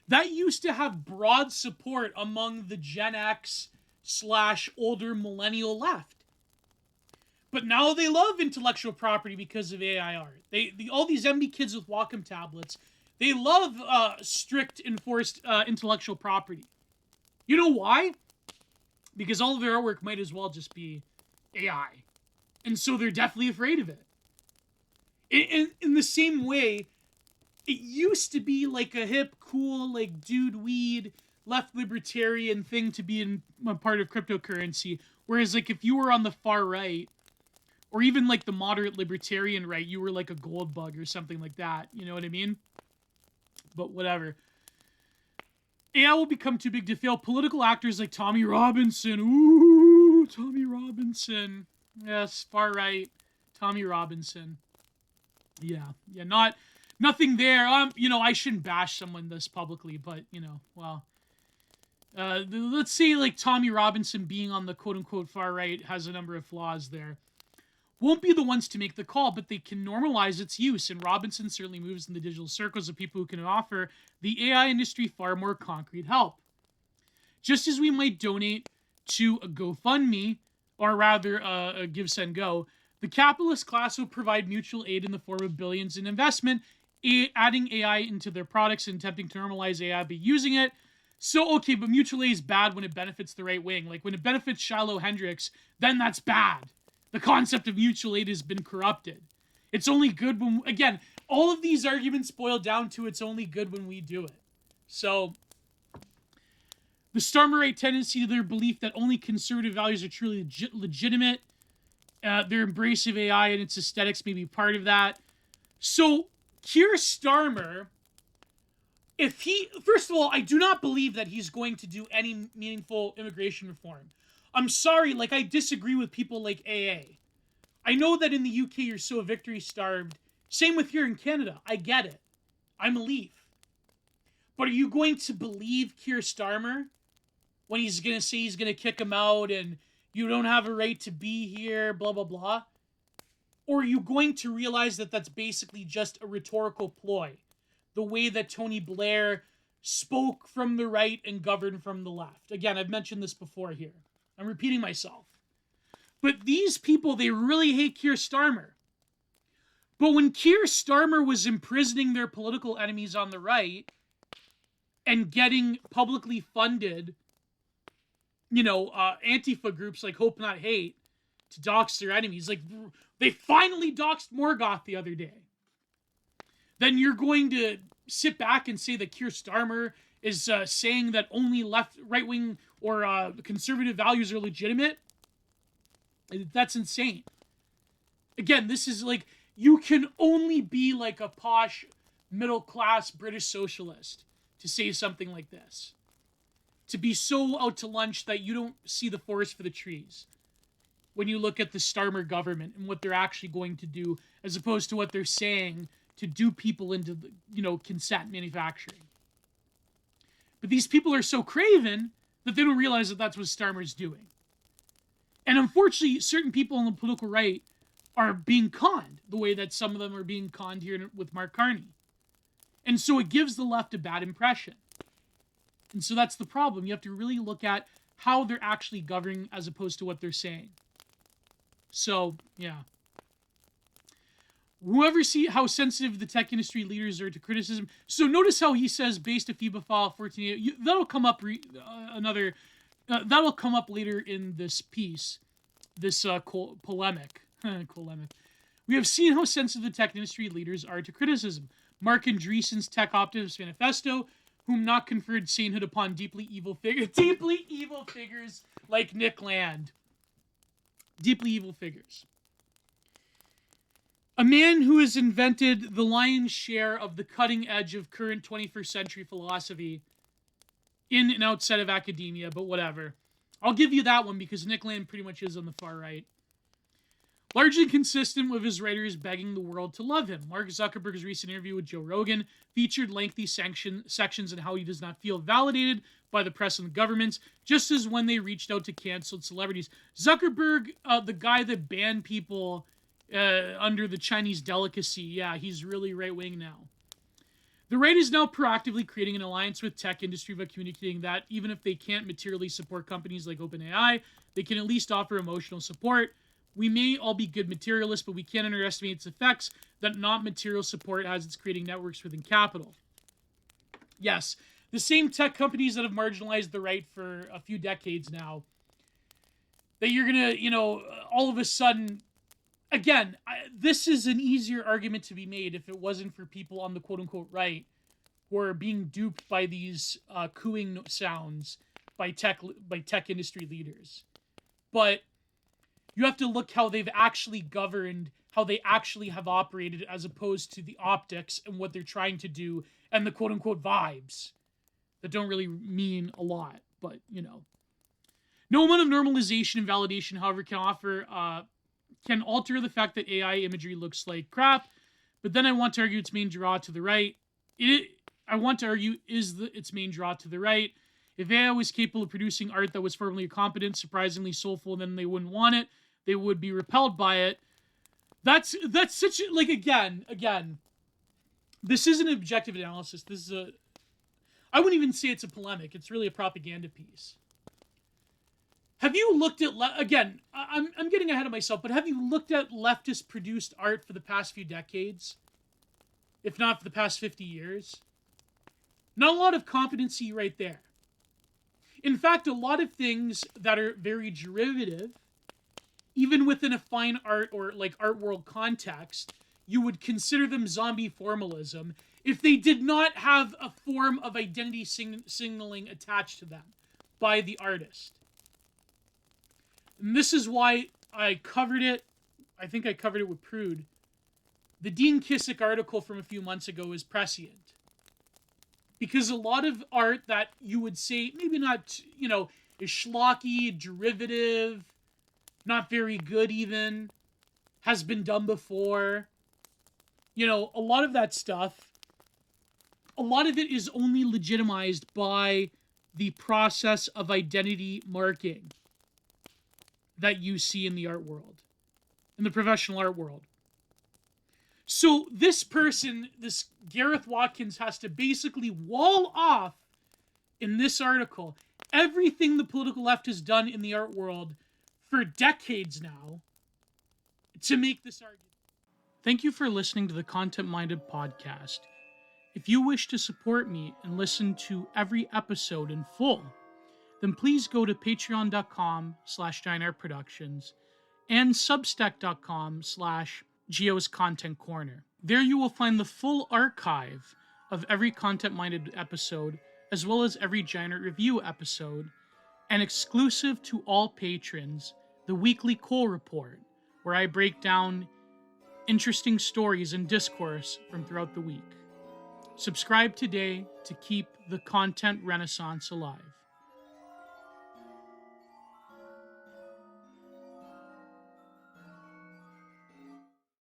That used to have broad support among the Gen X / older millennial left. But now they love intellectual property because of AI art. All these MB kids with Wacom tablets, they love strict enforced intellectual property. You know why? Because all of their artwork might as well just be AI. And so they're definitely afraid of it. In the same way, it used to be like a hip, cool, like dude weed, left libertarian thing to be in a part of cryptocurrency. Whereas like if you were on the far right, or even like the moderate libertarian right, you were like a gold bug or something like that. You know what I mean? But whatever. AI will become too big to fail. Political actors like Tommy Robinson. Ooh, Tommy Robinson. Yes, far right. Tommy Robinson. Yeah, nothing there. I shouldn't bash someone this publicly, but, let's say, like, Tommy Robinson being on the quote-unquote far right has a number of flaws there. Won't be the ones to make the call, but they can normalize its use, and Robinson certainly moves in the digital circles of people who can offer the AI industry far more concrete help. Just as we might donate to a GoFundMe, or rather a Give, Send, Go, the capitalist class will provide mutual aid in the form of billions in investment, adding AI into their products and attempting to normalize AI by using it. So, okay, but mutual aid is bad when it benefits the right wing. Like, when it benefits Shiloh Hendricks, then that's bad. The concept of mutual aid has been corrupted. It's only good when, again, all of these arguments boil down to it's only good when we do it. So, the Starmerite tendency to their belief that only conservative values are truly legitimate, their embrace of AI and its aesthetics may be part of that. So, Keir Starmer, first of all, I do not believe that he's going to do any meaningful immigration reform. I'm sorry, like, I disagree with people like AA. I know that in the UK you're so victory starved. Same with here in Canada. I get it. I'm a Leaf. But are you going to believe Keir Starmer when he's going to say he's going to kick him out and you don't have a right to be here, blah, blah, blah? Or are you going to realize that that's basically just a rhetorical ploy? The way that Tony Blair spoke from the right and governed from the left. Again, I've mentioned this before here. I'm repeating myself. But these people, they really hate Keir Starmer. But when Keir Starmer was imprisoning their political enemies on the right and getting publicly funded, Antifa groups like Hope Not Hate to dox their enemies, like they finally doxed Morgoth the other day, then you're going to sit back and say that Keir Starmer is saying that only right-wing or conservative values are legitimate? That's insane. Again, this is like, you can only be like a posh, middle-class British socialist to say something like this. To be so out to lunch that you don't see the forest for the trees when you look at the Starmer government and what they're actually going to do, as opposed to what they're saying to do people into, consent manufacturing. But these people are so craven that they don't realize that that's what Starmer's doing. And unfortunately, certain people on the political right are being conned the way that some of them are being conned here with Mark Carney. And so it gives the left a bad impression. And so that's the problem. You have to really look at how they're actually governing as opposed to what they're saying. So, yeah. Whoever see how sensitive the tech industry leaders are to criticism. So notice how he says based a FIBA file 14. That'll come up that'll come up later in this piece, this polemic. We have seen how sensitive the tech industry leaders are to criticism. Mark Andreessen's Tech Optimist Manifesto, whom not conferred sainthood upon deeply evil figures like Nick Land. Deeply evil figures. A man who has invented the lion's share of the cutting edge of current 21st century philosophy in and outside of academia, but whatever. I'll give you that one because Nick Land pretty much is on the far right. Largely consistent with his writers begging the world to love him. Mark Zuckerberg's recent interview with Joe Rogan featured lengthy sections on how he does not feel validated by the press and the governments, just as when they reached out to canceled celebrities. Zuckerberg, the guy that banned people under the Chinese delicacy, yeah, he's really right-wing now. The right is now proactively creating an alliance with tech industry by communicating that even if they can't materially support companies like OpenAI, they can at least offer emotional support. We may all be good materialists, but we can't underestimate its effects that not material support has. It's creating networks within capital. Yes, the same tech companies that have marginalized the right for a few decades now, that you're going to, all of a sudden, again, this is an easier argument to be made if it wasn't for people on the quote-unquote right who are being duped by these cooing sounds by tech industry leaders. But you have to look how they've actually governed, how they actually have operated, as opposed to the optics and what they're trying to do and the quote-unquote vibes that don't really mean a lot, but, No amount of normalization and validation, however, can alter the fact that AI imagery looks like crap, but then I want to argue its main draw to the right. Its main draw to the right. If AI was capable of producing art that was formally competent, surprisingly soulful, then they wouldn't want it. They would be repelled by it. That's such a, again, this isn't an objective analysis. This is I wouldn't even say it's a polemic. It's really a propaganda piece. Have you looked at, again, I'm getting ahead of myself, but have you looked at leftist produced art for the past few decades? If not for the past 50 years? Not a lot of competency right there. In fact, a lot of things that are very derivative, even within a fine art or like art world context, you would consider them zombie formalism if they did not have a form of identity signaling attached to them by the artist. And this is why I covered it. I think I covered it with Prude. The Dean Kissick article from a few months ago is prescient. Because a lot of art that you would say, maybe not, is schlocky, derivative, not very good even, has been done before. A lot of that stuff, a lot of it is only legitimized by the process of identity marking that you see in the art world, in the professional art world. So this person, this Gareth Watkins, has to basically wall off in this article everything the political left has done in the art world for decades now to make this argument. Thank you for listening to the Content Minded podcast. If you wish to support me and listen to every episode in full, then please go to patreon.com/giantartproductions and substack.com/Gio's Content Corner. There you will find the full archive of every Content Minded episode, as well as every Giant Art Review episode, and exclusive to all patrons, the weekly Cole Report, where I break down interesting stories and discourse from throughout the week. Subscribe today to keep the content renaissance alive.